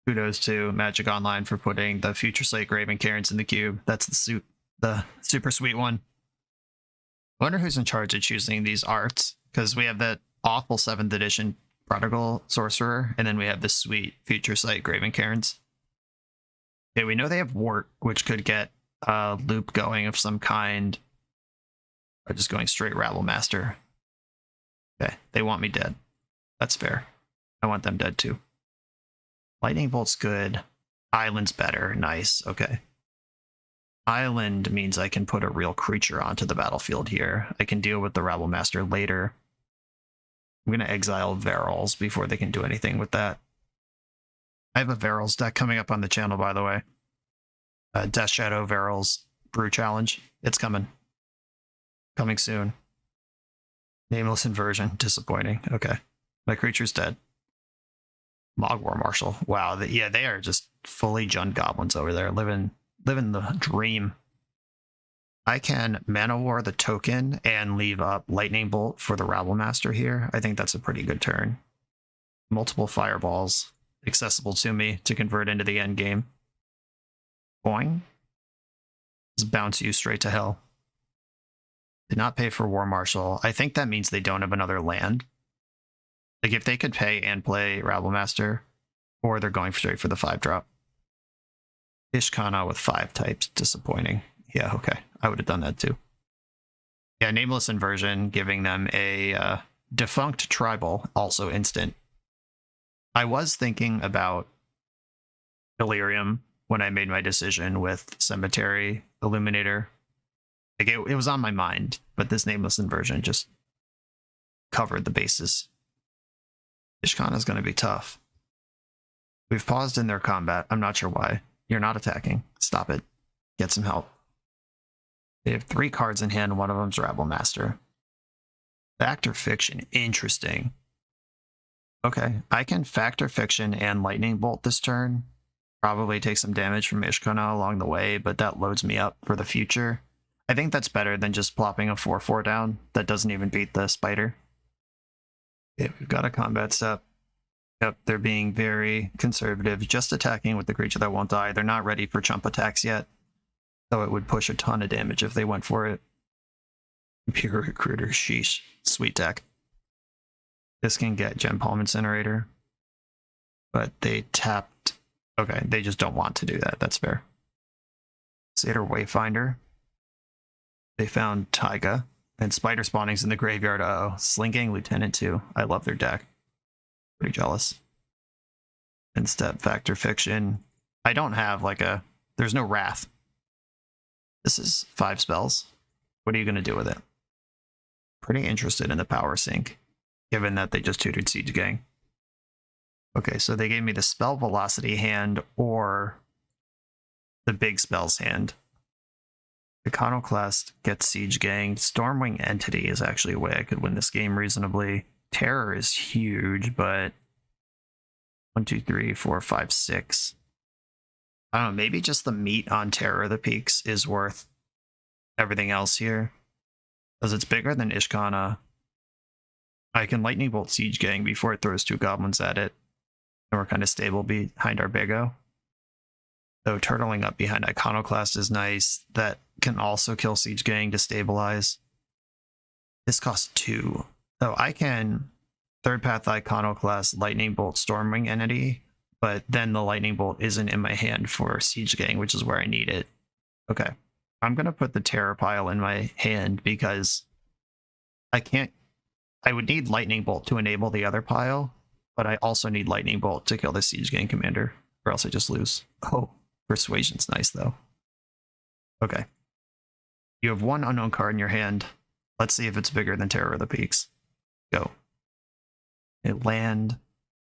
A: Kudos to Magic Online for putting the Future Sight Graven Cairns in the cube. That's the super sweet one. I wonder who's in charge of choosing these arts, because we have that awful 7th edition Prodigal Sorcerer, and then we have this sweet Future Sight Graven Cairns. Okay, we know they have Wart, which could get a loop going of some kind. Or just going straight Rabble Master. Okay, they want me dead. That's fair. I want them dead too. Lightning Bolt's good. Island's better. Nice. Okay. Island means I can put a real creature onto the battlefield here. I can deal with the Rabble Master later. I'm going to exile Varls before they can do anything with that. I have a Varls deck coming up on the channel, by the way. Death Shadow Varls Brew Challenge. It's coming. Coming soon. Nameless Inversion. Disappointing. Okay. My creature's dead. Mogwar Marshal. Wow, yeah, they are just fully Jund goblins over there, living the dream. I can Mana War the token and leave up Lightning Bolt for the Rabble Master here. I think that's a pretty good turn. Multiple fireballs accessible to me to convert into the end game. Boing. Just bounce you straight to hell. Did not pay for War Marshal. I think that means they don't have another land. Like, if they could pay and play Rabble Master, or they're going straight for the 5-drop. Ishkana with 5 types, disappointing. Yeah, okay. I would have done that too. Yeah, Nameless Inversion, giving them a defunct tribal, also instant. I was thinking about Delirium when I made my decision with Cemetery Illuminator. Like, it was on my mind, but this Nameless Inversion just covered the bases. Ishkana's going to be tough. We've paused in their combat. I'm not sure why. You're not attacking. Stop it. Get some help. They have 3 cards in hand. One of them's Rabble Master. Factor Fiction. Interesting. Okay. I can Factor Fiction and Lightning Bolt this turn. Probably take some damage from Ishkana along the way, but that loads me up for the future. I think that's better than just plopping a 4/4 down that doesn't even beat the spider. Okay, we've got a combat step. Yep, they're being very conservative, just attacking with the creature that won't die. They're not ready for chump attacks yet, though it would push a ton of damage if they went for it. Pure Recruiter, sheesh. Sweet deck. This can get Gem Palm Incinerator, but they tapped. Okay, they just don't want to do that. That's fair. Satyr Wayfinder. They found Taiga. And Spider Spawning's in the graveyard. Uh-oh. Slinking Lieutenant 2. I love their deck. Pretty jealous. And Step Factor Fiction. I don't have like a... There's no Wrath. This is 5 spells. What are you going to do with it? Pretty interested in the Power Sink, given that they just tutored Siege Gang. Okay, so they gave me the Spell Velocity hand or the big spells hand. Iconoclast gets Siege Gang. Stormwing Entity is actually a way I could win this game reasonably. Terror is huge, but 1, 2, 3, 4, 5, 6. I don't know, maybe just the meat on Terror of the Peaks is worth everything else here. Because it's bigger than Ishkana. I can Lightning Bolt Siege Gang before it throws 2 goblins at it. And we're kind of stable behind our Big-O. So turtling up behind Iconoclast is nice. That can also kill Siege Gang to stabilize. This costs 2. So I can Third Path Iconoclast, Lightning Bolt, Stormwing Entity, but then the Lightning Bolt isn't in my hand for Siege Gang, which is where I need it. Okay. I'm going to put the Terror pile in my hand because I would need Lightning Bolt to enable the other pile, but I also need Lightning Bolt to kill the Siege Gang commander, or else I just lose. Oh, Persuasion's nice, though. Okay. You have 1 unknown card in your hand. Let's see if it's bigger than Terror of the Peaks. Go. It land.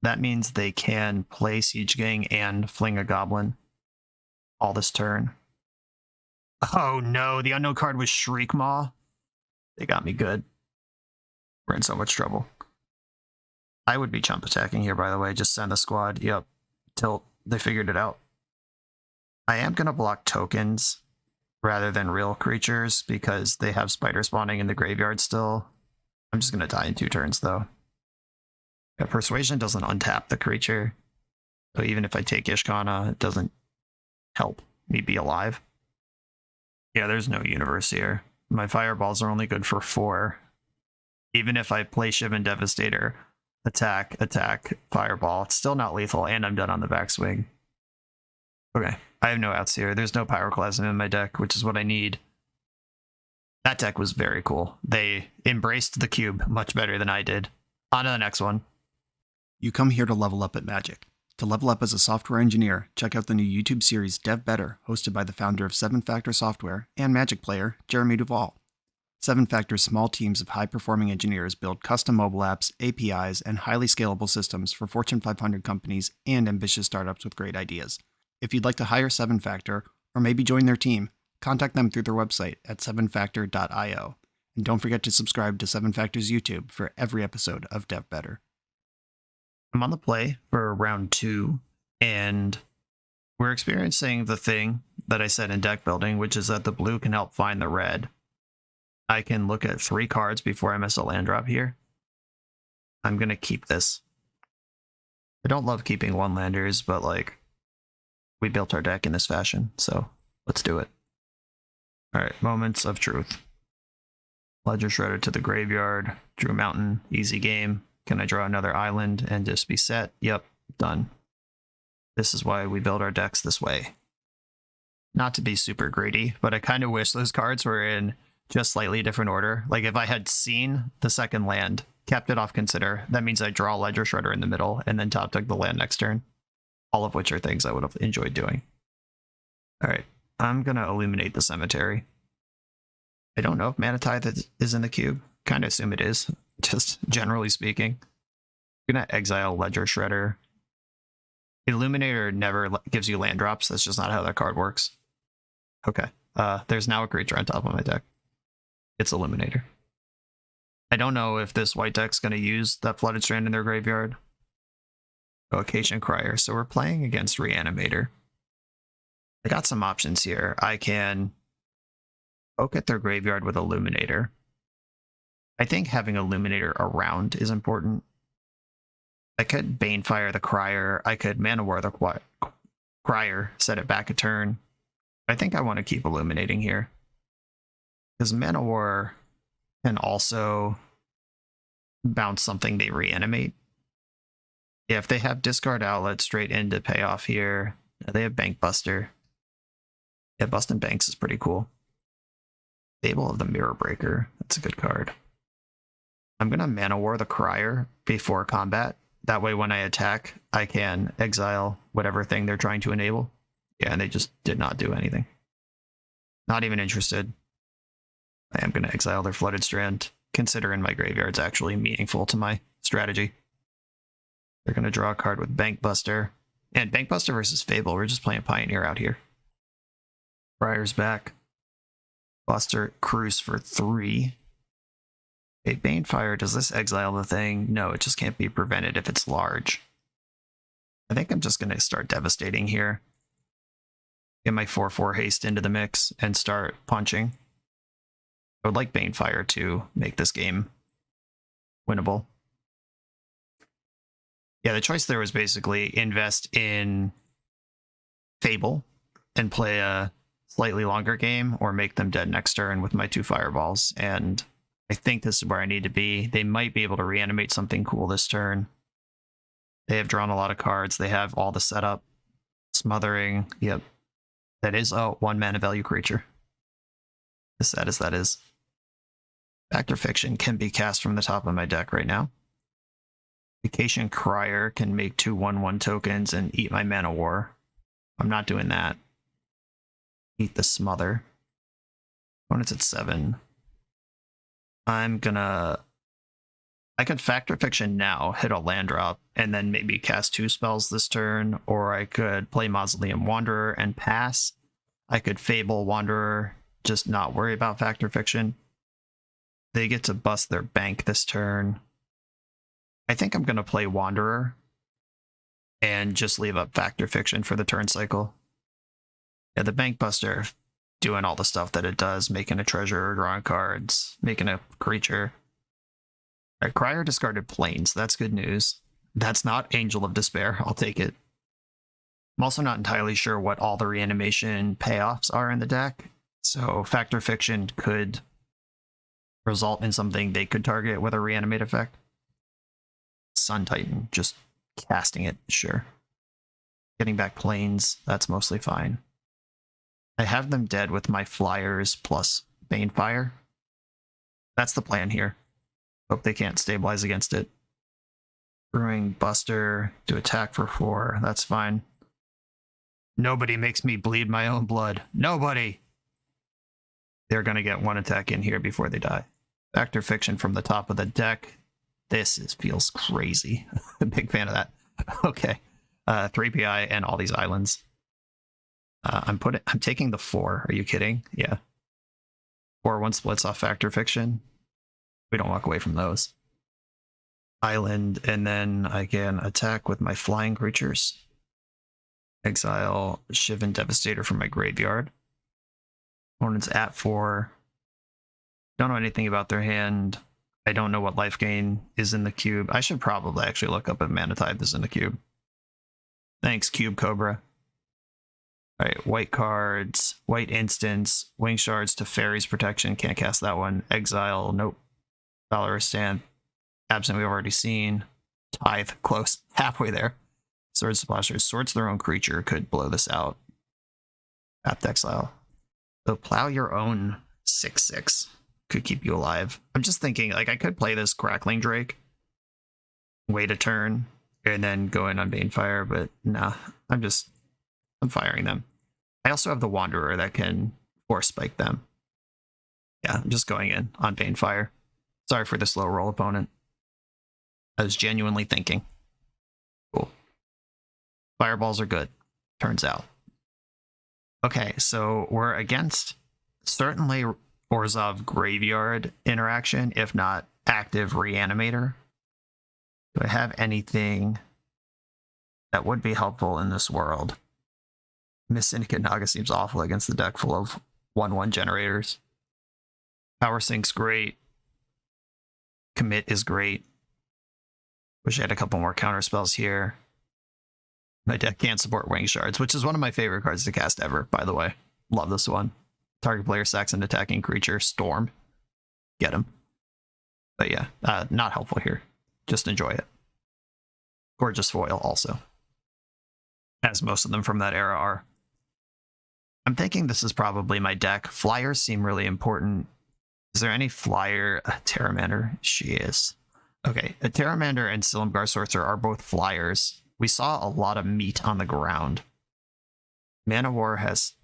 A: That means they can play Siege Gang and fling a goblin all this turn. Oh no, the unknown card was Shriekmaw. They got me good. We're in so much trouble. I would be chump attacking here, by the way. Just send the squad. Yep. Tilt. They figured it out. I am going to block tokens rather than real creatures because they have spider spawning in the graveyard still. I'm just going to die in 2 turns, though. Yeah, Persuasion doesn't untap the creature. So even if I take Ishkana, it doesn't help me be alive. Yeah, there's no universe here. My fireballs are only good for 4. Even if I play Shivan Devastator, attack, fireball, it's still not lethal, and I'm done on the backswing. Okay, I have no outs here. There's no Pyroclasm in my deck, which is what I need. That deck was very cool. They embraced the cube much better than I did. On to the next one.
B: You come here to level up at Magic. To level up as a software engineer, check out the new YouTube series Dev Better, hosted by the founder of 7 Factor Software and Magic player, Jeremy Duvall. 7 Factor's small teams of high-performing engineers build custom mobile apps, APIs, and highly scalable systems for Fortune 500 companies and ambitious startups with great ideas. If you'd like to hire 7 Factor, or maybe join their team, contact them through their website at 7factor.io. And don't forget to subscribe to 7 Factor's YouTube for every episode of Dev Better.
A: I'm on the play for round 2, and we're experiencing the thing that I said in deck building, which is that the blue can help find the red. I can look at 3 cards before I miss a land drop here. I'm going to keep this. I don't love keeping 1-landers, but like, we built our deck in this fashion, so let's do it. Alright, moments of truth. Ledger Shredder to the graveyard, drew Mountain, easy game. Can I draw another island and just be set? Yep, done. This is why we build our decks this way. Not to be super greedy, but I kind of wish those cards were in just slightly different order. Like if I had seen the second land, kept it off consider, that means I draw Ledger Shredder in the middle and then top deck the land next turn. All of which are things I would have enjoyed doing. Alright, I'm gonna illuminate the cemetery. I don't know if Mana Tithe is in the cube. Kind of assume it is, just generally speaking. I'm gonna exile Ledger Shredder. Illuminator never gives you land drops. That's just not how that card works. Okay, there's now a creature on top of my deck. It's Illuminator. I don't know if this white deck's gonna use that Flooded Strand in their graveyard. Occasion Crier. So we're playing against Reanimator. I got some options here. I can poke at their graveyard with Illuminator. I think having Illuminator around is important. I could Banefire the Crier. I could Mana War the Crier, set it back a turn. I think I want to keep Illuminating here. Because Mana War can also bounce something they reanimate. Yeah, if they have Discard Outlet straight into payoff here, they have Bank Buster. Yeah, Bustin' Banks is pretty cool. Fable of the Mirror Breaker. That's a good card. I'm going to Mana War the Crier before combat. That way when I attack, I can exile whatever thing they're trying to enable. Yeah, and they just did not do anything. Not even interested. I am going to exile their Flooded Strand, considering my graveyard's actually meaningful to my strategy. They're going to draw a card with Bank Buster. And Bank Buster versus Fable, we're just playing Pioneer out here. Briar's back. Buster Cruise for 3. Okay, Banefire, does this exile the thing? No, it just can't be prevented if it's large. I think I'm just going to start devastating here. Get my 4/4 haste into the mix and start punching. I would like Banefire to make this game winnable. Yeah, the choice there was basically invest in Fable and play a slightly longer game, or make them dead next turn with my 2 fireballs. And I think this is where I need to be. They might be able to reanimate something cool this turn. They have drawn a lot of cards. They have all the setup. Smothering. Yep. That is a 1 mana value creature. As sad as that is. Fact or Fiction can be cast from the top of my deck right now. Vacation Crier can make 2 1/1 tokens and eat my Mana War. I'm not doing that. Eat the Smother. Opponent's at 7. I'm gonna... I could Fact or Fiction now, hit a land drop, and then maybe cast 2 spells this turn, or I could play Mausoleum Wanderer and pass. I could Fable Wanderer, just not worry about Fact or Fiction. They get to bust their bank this turn. I think I'm going to play Wanderer and just leave up Fact or Fiction for the turn cycle. Yeah, the Bank Buster doing all the stuff that it does, making a treasure, drawing cards, making a creature. All right, Crier discarded Plains. That's good news. That's not Angel of Despair. I'll take it. I'm also not entirely sure what all the reanimation payoffs are in the deck, so Fact or Fiction could result in something they could target with a reanimate effect. Sun Titan, just casting it, sure. Getting back Plains, that's mostly fine. I have them dead with my Flyers plus Banefire. That's the plan here. Hope they can't stabilize against it. Brewing Buster to attack for 4, that's fine. Nobody makes me bleed my own blood. Nobody! They're going to get 1 attack in here before they die. Fact or Fiction from the top of the deck. This feels crazy. Big fan of that. Okay. 3 PI and all these islands. I'm taking the 4. Are you kidding? Yeah. 4/1 splits off Fact or Fiction. We don't walk away from those. island, and then I can attack with my flying creatures. Exile Shivan Devastator from my graveyard. Opponent's at 4. Don't know anything about their hand. I don't know what life gain is in the cube. I should probably actually look up if Mana Tithe is in the cube. Thanks, Cube Cobra. Alright, white cards, white instants, wing shards to Fairies Protection. Can't cast that one. Exile, nope. Valorous Stand, absent we've already seen. Tithe, close, halfway there. Sword Splashers, Swords their own creature could blow this out. Path to Exile. So Plow Your Own 6/6 could keep you alive. I'm just thinking, like, I could play this Crackling Drake, wait a turn, and then go in on Banefire, but nah, I'm firing them. I also have the Wanderer that can Force Spike them. Yeah, I'm just going in on Banefire. Sorry for the slow roll, opponent. I was genuinely thinking. Cool. Fireballs are good, turns out. Okay, so we're against certainly Orzhov Graveyard interaction, if not active Reanimator. Do I have anything that would be helpful in this world? Miss Syndicate Naga seems awful against the deck full of 1/1 generators. Power Sync's great. Commit is great. Wish I had a couple more counter spells here. My deck can't support Wing Shards, which is one of my favorite cards to cast ever, by the way. Love this one. Target player sacks an attacking creature, Storm. Get him. But yeah, not helpful here. Just enjoy it. Gorgeous foil also. As most of them from that era are. I'm thinking this is probably my deck. Flyers seem really important. Is there any flyer? Terramander? She is. Okay, a Terramander and Silumgar Sorcerer are both flyers. We saw a lot of meat on the ground. Mana War has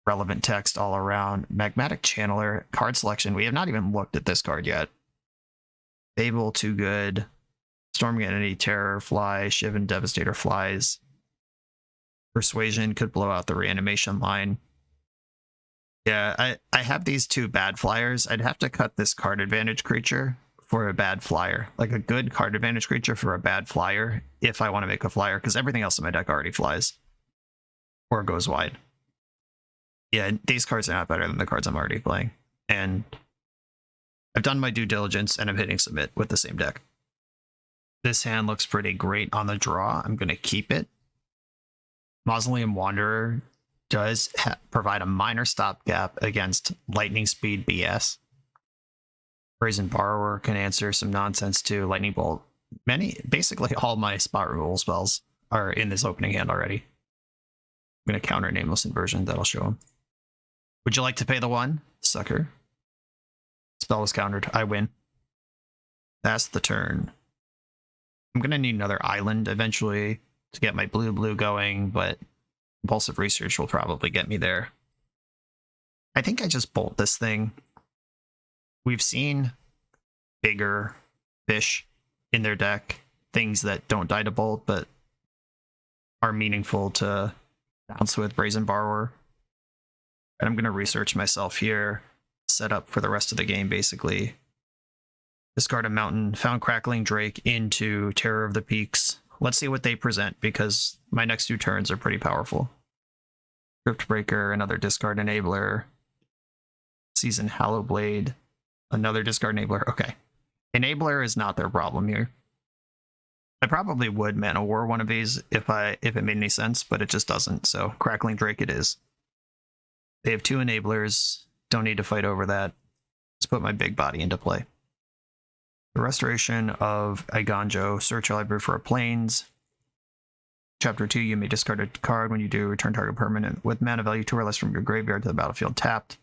A: relevant text all around. Magmatic Channeler, card selection. We have not even looked at this card yet. Fable, too good. Storming Entity, Terror, Fly, Shivan Devastator flies. Persuasion could blow out the reanimation line. Yeah, I have these two bad flyers. I'd have to cut this card advantage creature for a bad flyer. Like a good card advantage creature for a bad flyer if I want to make a flyer, because everything else in my deck already flies. Or goes wide. Yeah, these cards are not better than the cards I'm already playing. And I've done my due diligence and I'm hitting submit with the same deck. This hand looks pretty great on the draw. I'm going to keep it. Mausoleum Wanderer does provide a minor stopgap against lightning speed BS. Brazen Borrower can answer some nonsense too. Lightning Bolt. Basically all my spot removal spells are in this opening hand already. I'm going to counter Nameless Inversion. That'll show him. Would you like to pay the 1? Sucker. Spell was countered. I win. That's the turn. I'm going to need another island eventually to get my blue going, but Impulsive Research will probably get me there. I think I just bolt this thing. We've seen bigger fish in their deck, things that don't die to bolt, but are meaningful to bounce with. Brazen Borrower. And I'm going to research myself here, set up for the rest of the game, basically. Discard a mountain, found Crackling Drake into Terror of the Peaks. Let's see what they present, because my next 2 turns are pretty powerful. Crypt Breaker, another discard enabler. Season Hallowblade, another discard enabler. Okay. Enabler is not their problem here. I probably would Mana War one of these if it made any sense, but it just doesn't. So Crackling Drake it is. They have 2 enablers. Don't need to fight over that. Let's put my big body into play. The Restoration of Iganjo. Search your library for a Plains. Chapter 2, you may discard a card. When you do, return target permanent with mana value 2 or less from your graveyard to the battlefield tapped.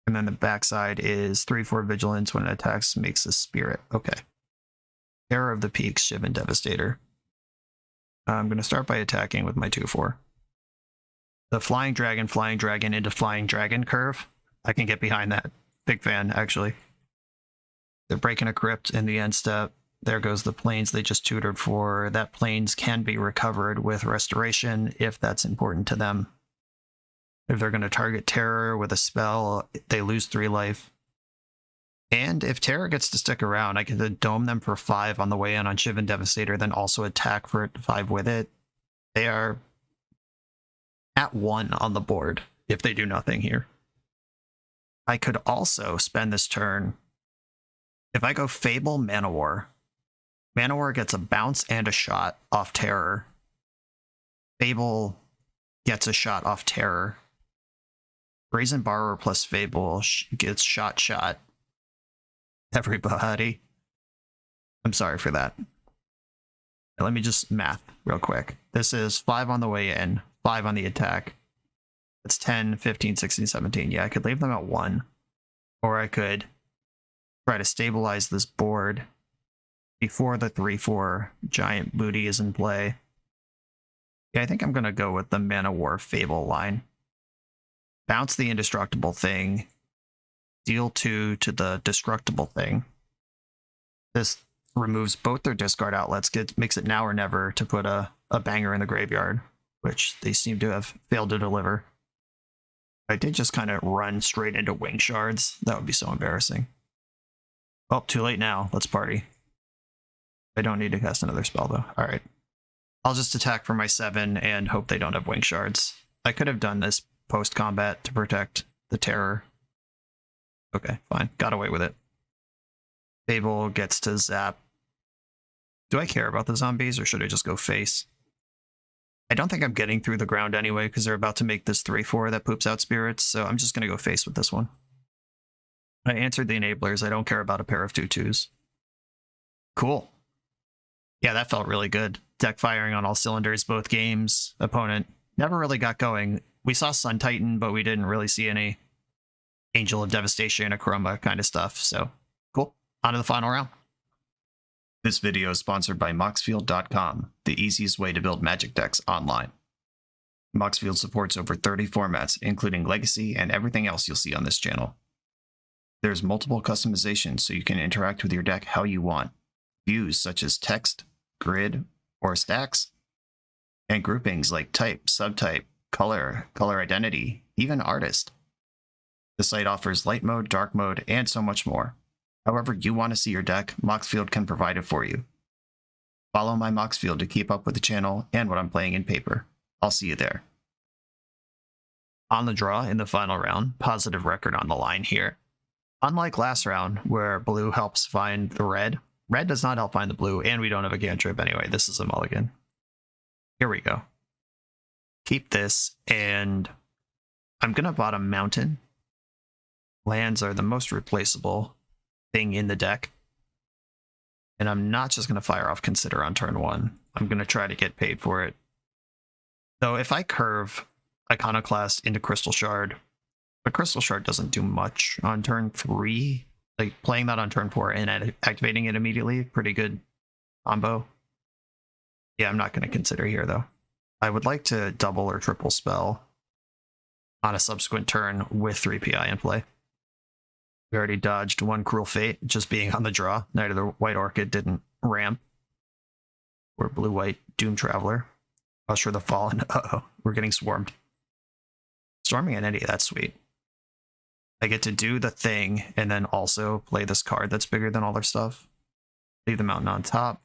A: And then the backside is 3/4 Vigilance. When it attacks, makes a Spirit. Okay. Terror of the Peaks, Shivan Devastator. I'm going to start by attacking with my 2/4. The Flying Dragon into Flying Dragon curve. I can get behind that. Big fan, actually. They're breaking a Crypt in the end step. There goes the Plains they just tutored for. That Plains can be recovered with Restoration if that's important to them. If they're going to target Terror with a spell, they lose 3 life. And if Terror gets to stick around, I could then dome them for 5 on the way in on Shivan Devastator, then also attack for 5 with it. They are at 1 on the board if they do nothing here. I could also spend this turn. If I go Fable Manowar, Manowar gets a bounce and a shot off Terror. Fable gets a shot off Terror. Brazen Borrower plus Fable gets shot. Everybody. I'm sorry for that. Let me just math real quick. This is 5 on the way in, 5 on the attack. That's 10, 15, 16, 17. Yeah, I could leave them at 1. Or I could try to stabilize this board before the 3-4 giant booty is in play. Yeah, I think I'm going to go with the Mana War Fable line. Bounce the indestructible thing. Deal 2 to the destructible thing. This removes both their discard outlets, makes it now or never to put a banger in the graveyard, which they seem to have failed to deliver. I did just kind of run straight into Wing Shards. That would be so embarrassing. Well, too late now. Let's party. I don't need to cast another spell, though. All right. I'll just attack for my 7 and hope they don't have Wing Shards. I could have done this post-combat to protect the Terror. Okay, fine. Got away with it. Fable gets to zap. Do I care about the zombies, or should I just go face? I don't think I'm getting through the ground anyway, because they're about to make this 3-4 that poops out spirits, so I'm just going to go face with this one. I answered the enablers. I don't care about a pair of 2/2s. Cool. Yeah, that felt really good. Deck firing on all cylinders, both games. Opponent never really got going. We saw Sun Titan, but we didn't really see any Angel of Devastation, Akroma kind of stuff, so cool. On to the final round. This video is sponsored by Moxfield.com, the easiest way to build Magic decks online. Moxfield supports over 30 formats, including Legacy and everything else you'll see on this channel. There's multiple customizations so you can interact with your deck how you want. Views such as text, grid, or stacks, and groupings like type, subtype, color, color identity, even artist. The site offers light mode, dark mode, and so much more. However you want to see your deck, Moxfield can provide it for you. Follow my Moxfield to keep up with the channel and what I'm playing in paper. I'll see you there. On the draw in the final round, positive record on the line here. Unlike last round, where blue helps find the red, red does not help find the blue, and we don't have a cantrip anyway. This is a mulligan. Here we go. Keep this, and I'm going to bottom mountain. Lands are the most replaceable thing in the deck. And I'm not just going to fire off Consider on turn 1. I'm going to try to get paid for it. Though if I curve Iconoclast into Crystal Shard, but Crystal Shard doesn't do much on turn 3. Like, playing that on turn 4 and activating it immediately, pretty good combo. Yeah, I'm not going to consider here, though. I would like to double or triple spell on a subsequent turn with 3 PI in play. We already dodged one Cruel Fate, just being on the draw. Knight of the White Orchid didn't ramp. We're blue-white Doom Traveler. Usher the Fallen. Uh-oh, we're getting swarmed. Storming Entity, that's sweet. I get to do the thing, and then also play this card that's bigger than all their stuff. Leave the mountain on top.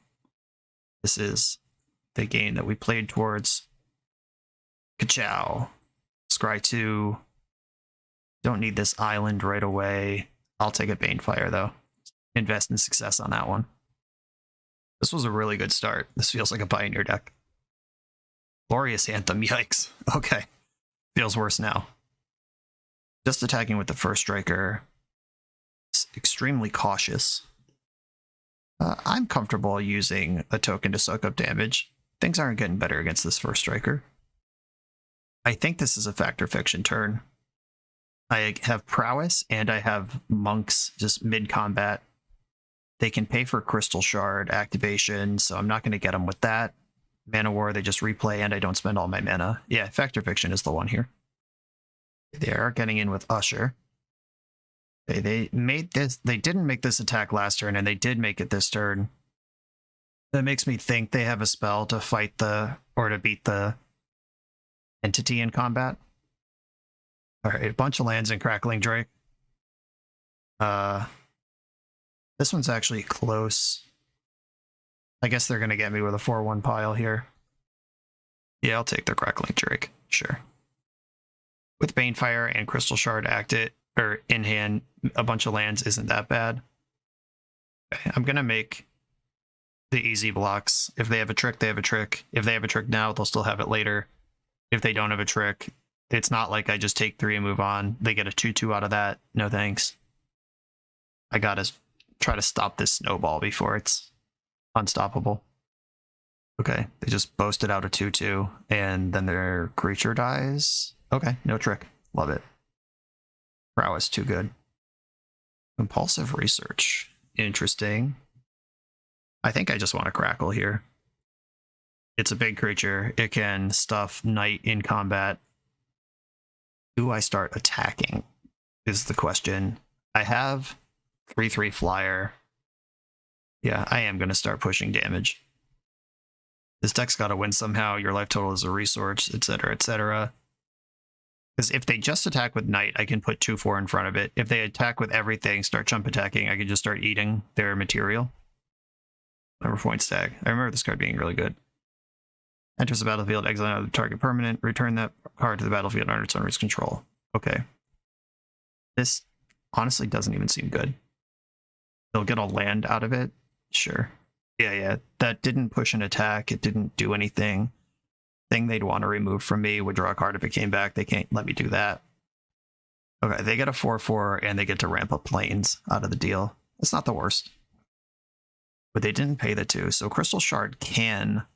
A: This is the game that we played towards. Ka-chow. Scry 2. Don't need this island right away. I'll take a Banefire, though. Invest in success on that one. This was a really good start. This feels like a Pioneer deck. Glorious Anthem, yikes. Okay. Feels worse now. Just attacking with the first striker. It's extremely cautious. I'm comfortable using a token to soak up damage. Things aren't getting better against this first striker. I think this is a Fact or Fiction turn. I have Prowess and I have Monks just mid-combat. They can pay for Crystal Shard activation, so I'm not going to get them with that. Mana War, they just replay and I don't spend all my mana. Yeah, Fact or Fiction is the one here. They are getting in with Usher. They made this. They didn't make this attack last turn, and they did make it this turn. That makes me think they have a spell to fight or to beat the entity in combat. All right, a bunch of lands in Crackling Drake. This one's actually close. I guess they're going to get me with a 4-1 pile here. Yeah, I'll take the Crackling Drake. Sure. With Banefire and Crystal Shard active, or in hand, a bunch of lands isn't that bad. Okay, I'm going to make the easy blocks. If they have a trick, they have a trick. If they have a trick now, they'll still have it later. If they don't have a trick, it's not like I just take 3 and move on. They get a 2-2 out of that. No thanks. I gotta try to stop this snowball before it's unstoppable. Okay, they just boasted out a 2-2, and then their creature dies. Okay, no trick. Love it. Prowess too good. Compulsive Research. Interesting. I think I just want to Crackle here. It's a big creature. It can stuff Knight in combat. Do I start attacking? Is the question. I have 3/3 flyer. Yeah, I am going to start pushing damage. This deck's got to win somehow. Your life total is a resource, etc., etc. Because if they just attack with Knight, I can put 2/4 in front of it. If they attack with everything, start jump attacking, I can just start eating their material. Number point stack. I remember this card being really good. Enters the battlefield, exile the target permanent, return that card to the battlefield under its owner's control. Okay. This honestly doesn't even seem good. They'll get a land out of it? Sure. Yeah. That didn't push an attack. It didn't do anything. Thing they'd want to remove from me would draw a card if it came back. They can't let me do that. Okay, they get a 4/4 and they get to ramp up planes out of the deal. That's not the worst. But they didn't pay the 2, so Crystal Shard can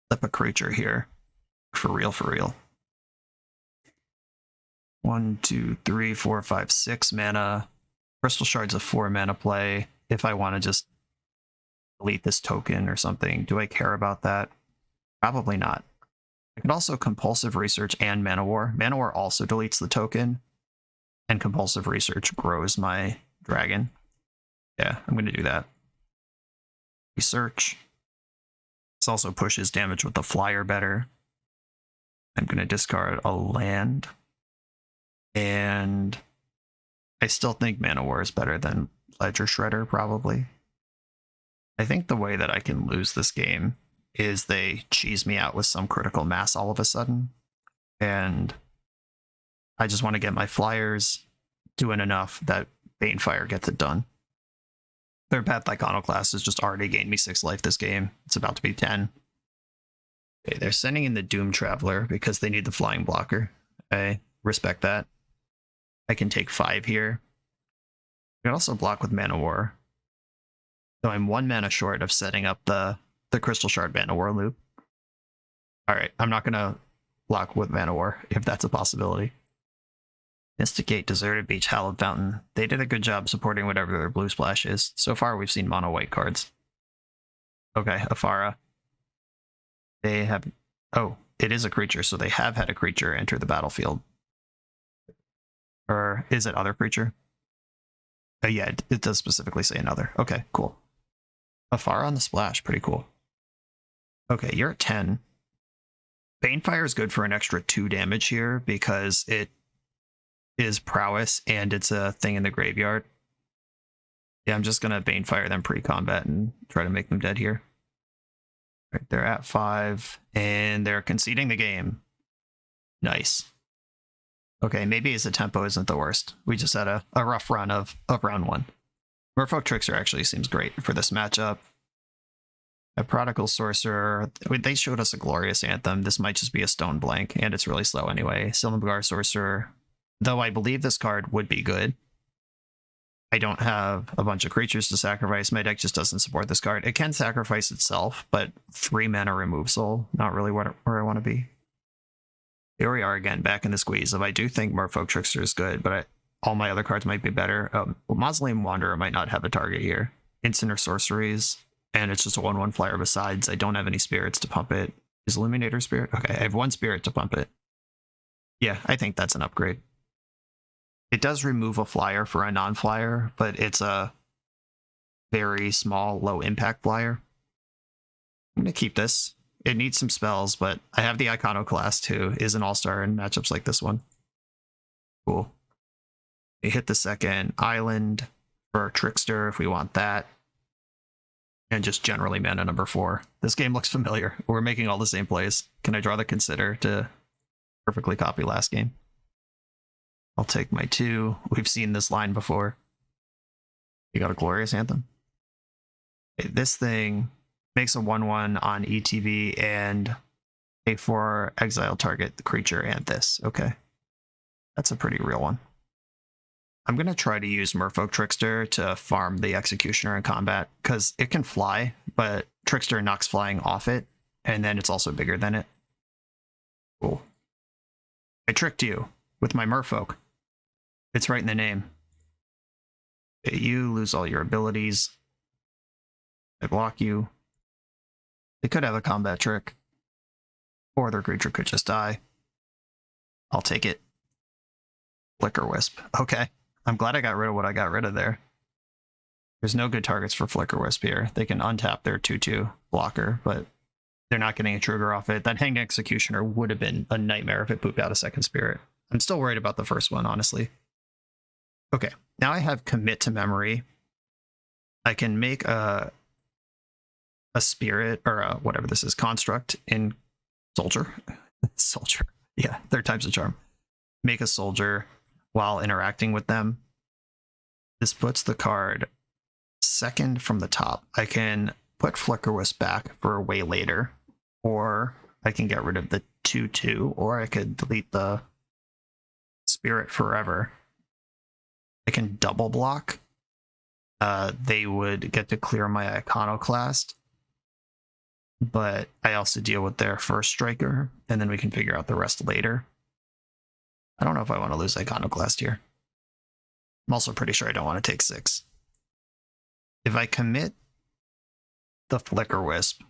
A: flip a creature here. For real, for real. 1, 2, 3, 4, 5, 6 mana. Crystal Shard's a 4 mana play. If I want to just delete this token or something, do I care about that? Probably not. I could also Compulsive Research and Mana War. Mana War also deletes the token, and Compulsive Research grows my dragon. Yeah, I'm going to do that. Research. This also pushes damage with the flyer better. I'm going to discard a land. And I still think Mana War is better than Ledger Shredder, probably. I think the way that I can lose this game is they cheese me out with some critical mass all of a sudden. And I just want to get my flyers doing enough that Banefire gets it done. Their Path Iconoclast has just already gained me 6 life this game. It's about to be 10. Okay, they're sending in the Doom Traveler because they need the flying blocker. I respect that. I can take 5 here. I can also block with Mana War. So I'm 1 mana short of setting up the Crystal Shard Mana War loop. Alright, I'm not going to block with Mana War, if that's a possibility. Instigate, Deserted Beach, Hallowed Fountain. They did a good job supporting whatever their blue splash is. So far, we've seen mono white cards. Okay, Afara. They have... Oh, it is a creature, so they have had a creature enter the battlefield. Or is it other creature? Yeah, it does specifically say another. Okay, cool. Afara on the splash, pretty cool. Okay, you're at 10. Banefire is good for an extra 2 damage here because it is prowess and it's a thing in the graveyard. Yeah, I'm just gonna Banefire them pre-combat and try to make them dead here. Right, they're at 5 and they're conceding the game. Nice. Okay, maybe his tempo isn't the worst. We just had a rough run of round 1. Merfolk Trickster actually seems great for this matchup. A Prodigal Sorcerer. They showed us a Glorious Anthem. This might just be a stone blank, and it's really slow anyway. Silumgar Sorcerer. Though I believe this card would be good. I don't have a bunch of creatures to sacrifice. My deck just doesn't support this card. It can sacrifice itself, but 3 mana remove soul. Not really where I want to be. Here we are again, back in the squeeze. If I do think Merfolk Trickster is good, but all my other cards might be better. Mausoleum Wanderer might not have a target here. Instant or sorceries, and it's just a 1/1 flyer besides. I don't have any spirits to pump it. Is Illuminator Spirit? Okay, I have 1 spirit to pump it. Yeah, I think that's an upgrade. It does remove a flyer for a non-flyer, but it's a very small, low-impact flyer. I'm going to keep this. It needs some spells, but I have the Iconoclast, who is an all-star in matchups like this one. Cool. They hit the second island for Trickster if we want that. And just generally mana number 4. This game looks familiar. We're making all the same plays. Can I draw the Consider to perfectly copy last game? I'll take my 2. We've seen this line before. You got a Glorious Anthem. Okay, this thing makes a 1/1 on ETB and pay for exile target the creature and this. Okay. That's a pretty real one. I'm going to try to use Merfolk Trickster to farm the Executioner in combat, because it can fly, but Trickster knocks flying off it, and then it's also bigger than it. Cool. I tricked you with my Merfolk. It's right in the name. You lose all your abilities. I block you. They could have a combat trick, or their creature could just die. I'll take it. Flicker Wisp. Okay. I'm glad I got rid of what I got rid of there. There's no good targets for Flicker Wisp here. They can untap their 2/2 blocker, but they're not getting a trigger off it. That Hanged Executioner would have been a nightmare if it pooped out a second spirit. I'm still worried about the first one, honestly. Okay, now I have Commit to Memory. I can make a spirit, or whatever this is, construct in Soldier. Soldier. Yeah, third time's a charm. Make a soldier while interacting with them. This puts the card second from the top. I can put Flicker Wisp back for way later, or I can get rid of the 2/2, or I could delete the spirit forever. I can double block. They would get to clear my Iconoclast, but I also deal with their first striker, and then we can figure out the rest later. I don't know if I want to lose Iconoclast here. I'm also pretty sure I don't want to take 6. If I commit the Flicker Wisp...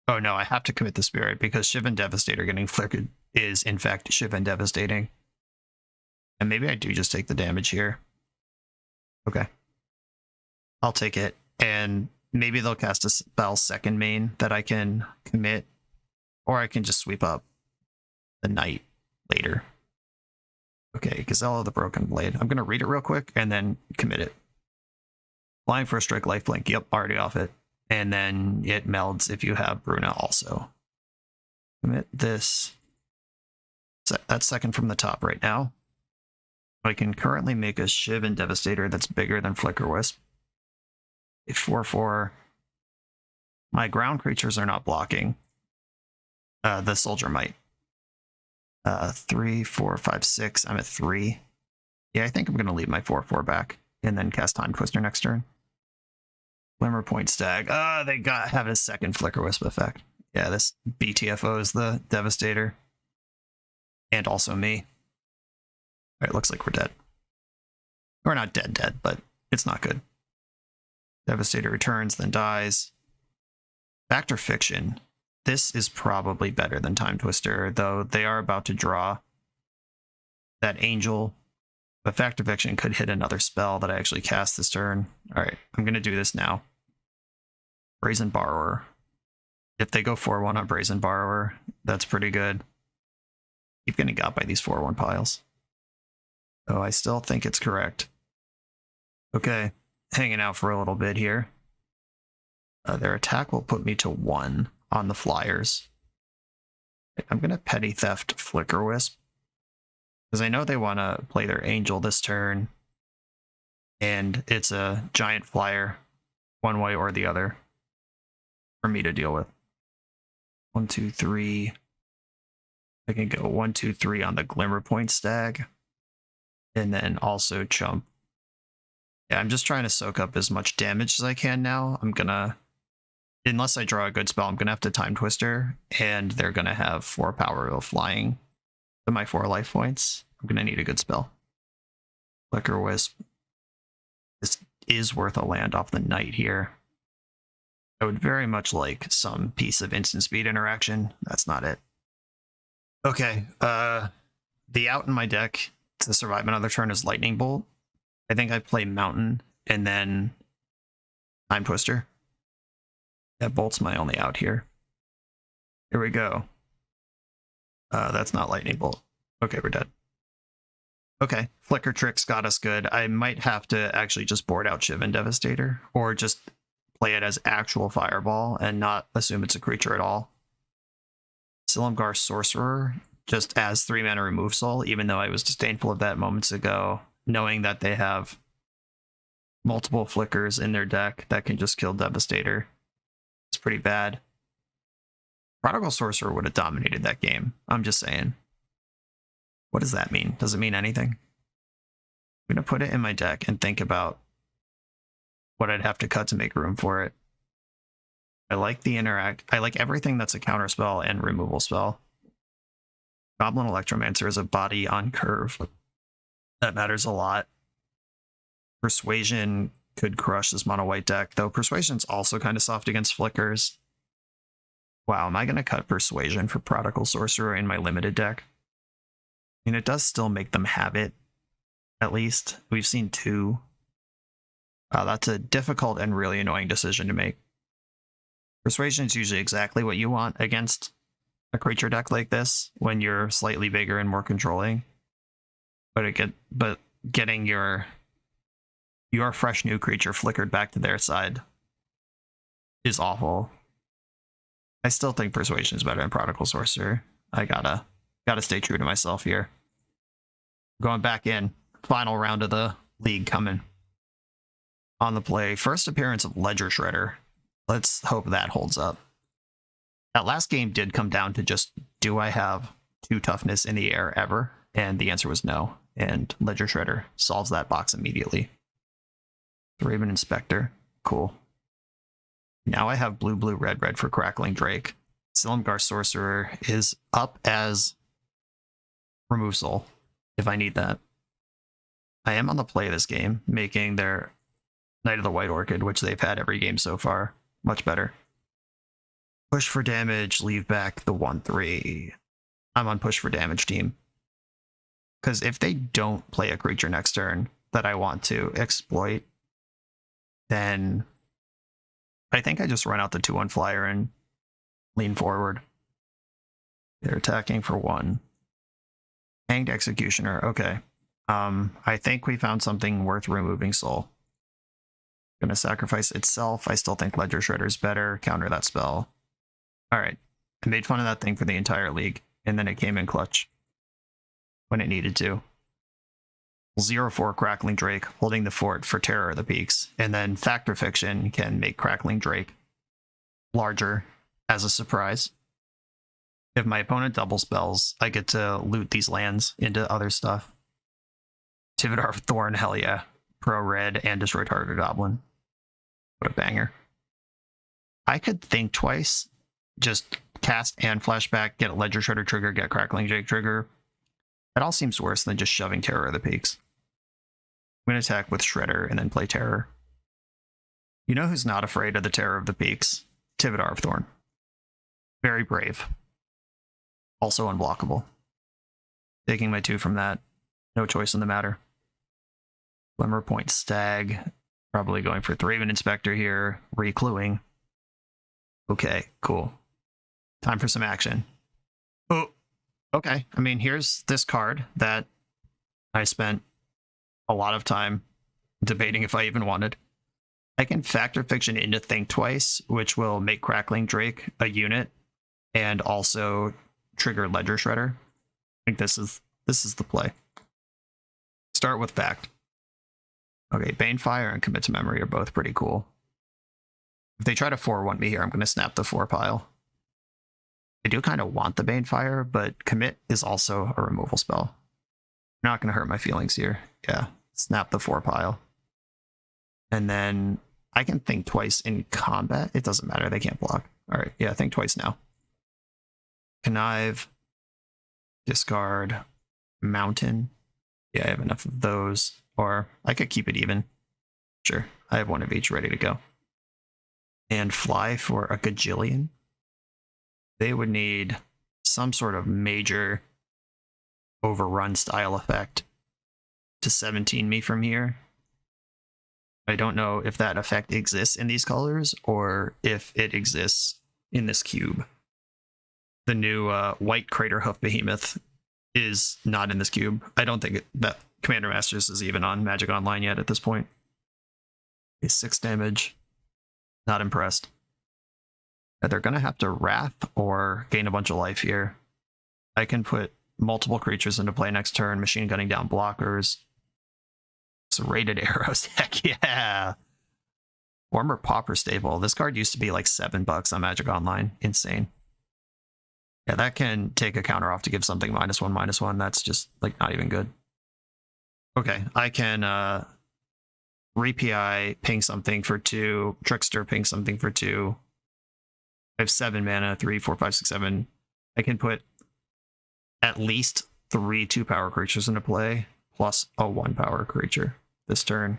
A: Oh no, I have to commit the Spirit, because Shivan Devastator getting flickered is, in fact, Shivan Devastating. And maybe I do just take the damage here. Okay. I'll take it, and maybe they'll cast a spell second main that I can commit, or I can just sweep up the Knight later. Okay, Gazelle of the Broken Blade. I'm going to read it real quick and then commit it. Flying for a strike, lifelink. Yep, already off it. And then it melds if you have Bruna also. Commit this. That's second from the top right now. I can currently make a Shivan Devastator that's bigger than Flicker Wisp. A 4/4. My ground creatures are not blocking. The soldier might. 3, 4, 5, 6. I'm at 3. Yeah, I think I'm going to leave my 4/4 back and then cast Time Twister next turn. Glimmer Point Stag. They have a second Flicker Wisp effect. Yeah, this BTFO is the Devastator. And also me. Alright, looks like we're dead. We're not dead, but it's not good. Devastator returns, then dies. Fact or Fiction. This is probably better than Time Twister, though they are about to draw that Angel. But Fact or Fiction could hit another spell that I actually cast this turn. Alright, I'm going to do this now. Brazen Borrower. If they go 4/1 on Brazen Borrower, that's pretty good. Keep getting got by these 4/1 piles. So I still think it's correct. Okay, hanging out for a little bit here. Their attack will put me to 1 on the flyers. I'm going to Petty Theft Flicker Wisp, because I know they want to play their Angel this turn, and it's a giant flyer, one way or the other, for me to deal with. 1, 2, 3. I can go 1, 2, 3 on the Glimmer Point Stag, and then also chump. Yeah, I'm just trying to soak up as much damage as I can now. I'm gonna, unless I draw a good spell, I'm gonna have to Time Twister, and they're gonna have 4 power of flying to my 4 life points. I'm gonna need a good spell. Flicker Wisp. This is worth a land off the Knight here. I would very much like some piece of instant speed interaction. That's not it. Okay, the out in my deck to survive another turn is Lightning Bolt. I think I play Mountain and then Time Twister. Yeah, Bolt's my only out here. Here we go. That's not Lightning Bolt. Okay, we're dead. Okay, Flicker Tricks got us good. I might have to actually just board out Shivan Devastator, or just play it as actual Fireball and not assume it's a creature at all. Silumgar Sorcerer just as 3-mana Remove Soul, even though I was disdainful of that moments ago, knowing that they have multiple flickers in their deck that can just kill Devastator. It's pretty bad. Prodigal Sorcerer would have dominated that game. I'm just saying. What does that mean? Does it mean anything? I'm going to put it in my deck and think about what I'd have to cut to make room for it. I like the interact. I like everything that's a counterspell and removal spell. Goblin Electromancer is a body on curve. That matters a lot. Persuasion could crush this mono white deck, though Persuasion's also kind of soft against flickers. Wow, am I going to cut Persuasion for Prodigal Sorcerer in my limited deck? I mean, it does still make them have it, at least. We've seen 2. Wow, that's a difficult and really annoying decision to make. Persuasion is usually exactly what you want against a creature deck like this when you're slightly bigger and more controlling. But getting your fresh new creature flickered back to their side is awful. I still think Persuasion is better than Prodigal Sorcerer. I gotta stay true to myself here. Going back in, final round of the league coming. On the play, first appearance of Ledger Shredder. Let's hope that holds up. That last game did come down to just, do I have 2 toughness in the air ever? And the answer was no. And Ledger Shredder solves that box immediately. Raven Inspector, cool. Now I have blue, blue, red, red for Crackling Drake. Silumgar Sorcerer is up as Remove Soul, if I need that. I am on the play this game, making their Knight of the White Orchid, which they've had every game so far, much better. Push for damage, leave back the 1/3. I'm on push for damage team. Because if they don't play a creature next turn that I want to exploit, then I think I just run out the 2/1 flyer and lean forward. They're attacking for 1. Hanged Executioner, okay. I think we found something worth removing soul. Gonna sacrifice itself. I still think Ledger Shredder's better. Counter that spell. Alright. I made fun of that thing for the entire league, and then it came in clutch when it needed to. 0/4 Crackling Drake, holding the fort for Terror of the Peaks, and then Factor Fiction can make Crackling Drake larger as a surprise. If my opponent double spells, I get to loot these lands into other stuff. Tividar Thorn, hell yeah. Pro red and destroy target goblin. What a banger. I could think twice. Just cast and flashback, get a Ledger Shredder trigger, get Crackling Drake trigger. That all seems worse than just shoving Terror of the Peaks. I'm going to attack with Shredder and then play Terror. You know who's not afraid of the Terror of the Peaks? Tividar Thorn. Very brave. Also unblockable. Taking my 2 from that. No choice in the matter. Glimmer Point Stag. Probably going for Raven Inspector here. Recluing. Okay, cool. Time for some action. Oh, okay. I mean, here's this card that I spent a lot of time debating if I even wanted. I can Factor Fiction into Think Twice, which will make Crackling Drake a unit and also trigger Ledger Shredder. I think this is the play. Start with Fact. Okay, Banefire and Commit to Memory are both pretty cool. If they try to 4-1 me here, I'm going to snap the 4 pile. I do kind of want the Banefire, but Commit is also a removal spell. Not going to hurt my feelings here. Yeah, snap the 4 pile. And then I can Think Twice in combat. It doesn't matter, they can't block. Alright, yeah, Think Twice now. Connive. Discard. Mountain. Yeah, I have enough of those. Or I could keep it even. Sure, I have 1 of each ready to go. And Fly for a gajillion. They would need some sort of major overrun style effect to 17 me from here. I don't know if that effect exists in these colors or if it exists in this cube. The new white Crater Hoof Behemoth is not in this cube. I don't think that Commander Masters is even on Magic Online yet at this point. It's 6 damage. Not impressed. They're going to have to Wrath or gain a bunch of life here. I can put multiple creatures into play next turn, machine gunning down blockers. Serrated Arrows, heck yeah! Former Pauper Staple. This card used to be like $7 on Magic Online. Insane. Yeah, that can take a counter off to give something -1/-1. That's just like not even good. Okay, I can Repi, ping something for 2, Trickster, ping something for 2. I have 7 mana, 3, 4, 5, 6, 7. I can put at least 3 2-power creatures into play, plus a 1-power creature this turn.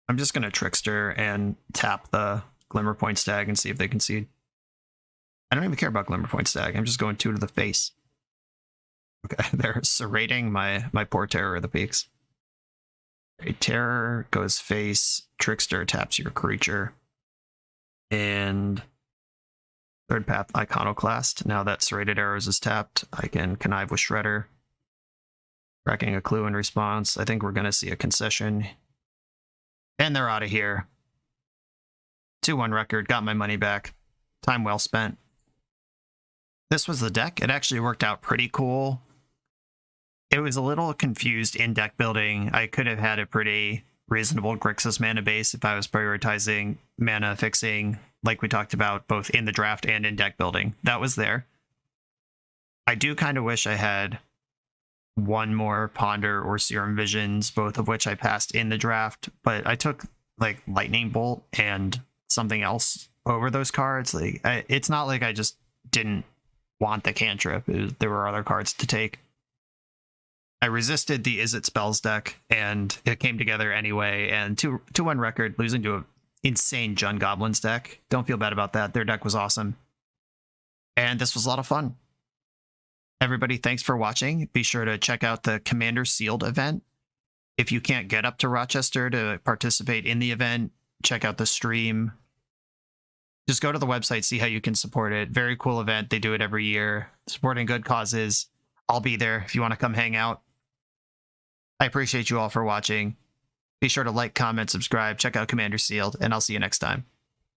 A: I'm just going to Trickster and tap the Glimmerpoint Stag and see if they concede. I don't even care about Glimmerpoint Stag. I'm just going 2 to the face. Okay, they're serrating my poor Terror of the Peaks. A Terror goes face, Trickster taps your creature. And third path Iconoclast. Now that Serrated Arrows is tapped, I can connive with Shredder. Cracking a clue in response. I think we're going to see a concession. And they're out of here. 2-1 record, got my money back. Time well spent. This was the deck. It actually worked out pretty cool. It was a little confused in deck building. I could have had a pretty reasonable Grixis mana base if I was prioritizing mana fixing, like we talked about, both in the draft and in deck building. That was there. I do kind of wish I had one more Ponder or Serum Visions, both of which I passed in the draft, but I took like Lightning Bolt and something else over those cards. Like, it's not like I just didn't want the cantrip. There were other cards to take. I resisted the Is It Spells deck, and it came together anyway, and 2-1 record, losing to an insane Jund Goblins deck. Don't feel bad about that. Their deck was awesome. And this was a lot of fun. Everybody, thanks for watching. Be sure to check out the Commander Sealed event. If you can't get up to Rochester to participate in the event, check out the stream. Just go to the website, see how you can support it. Very cool event. They do it every year. Supporting good causes. I'll be there if you want to come hang out. I appreciate you all for watching. Be sure to like, comment, subscribe, check out Commander Sealed, and I'll see you next time.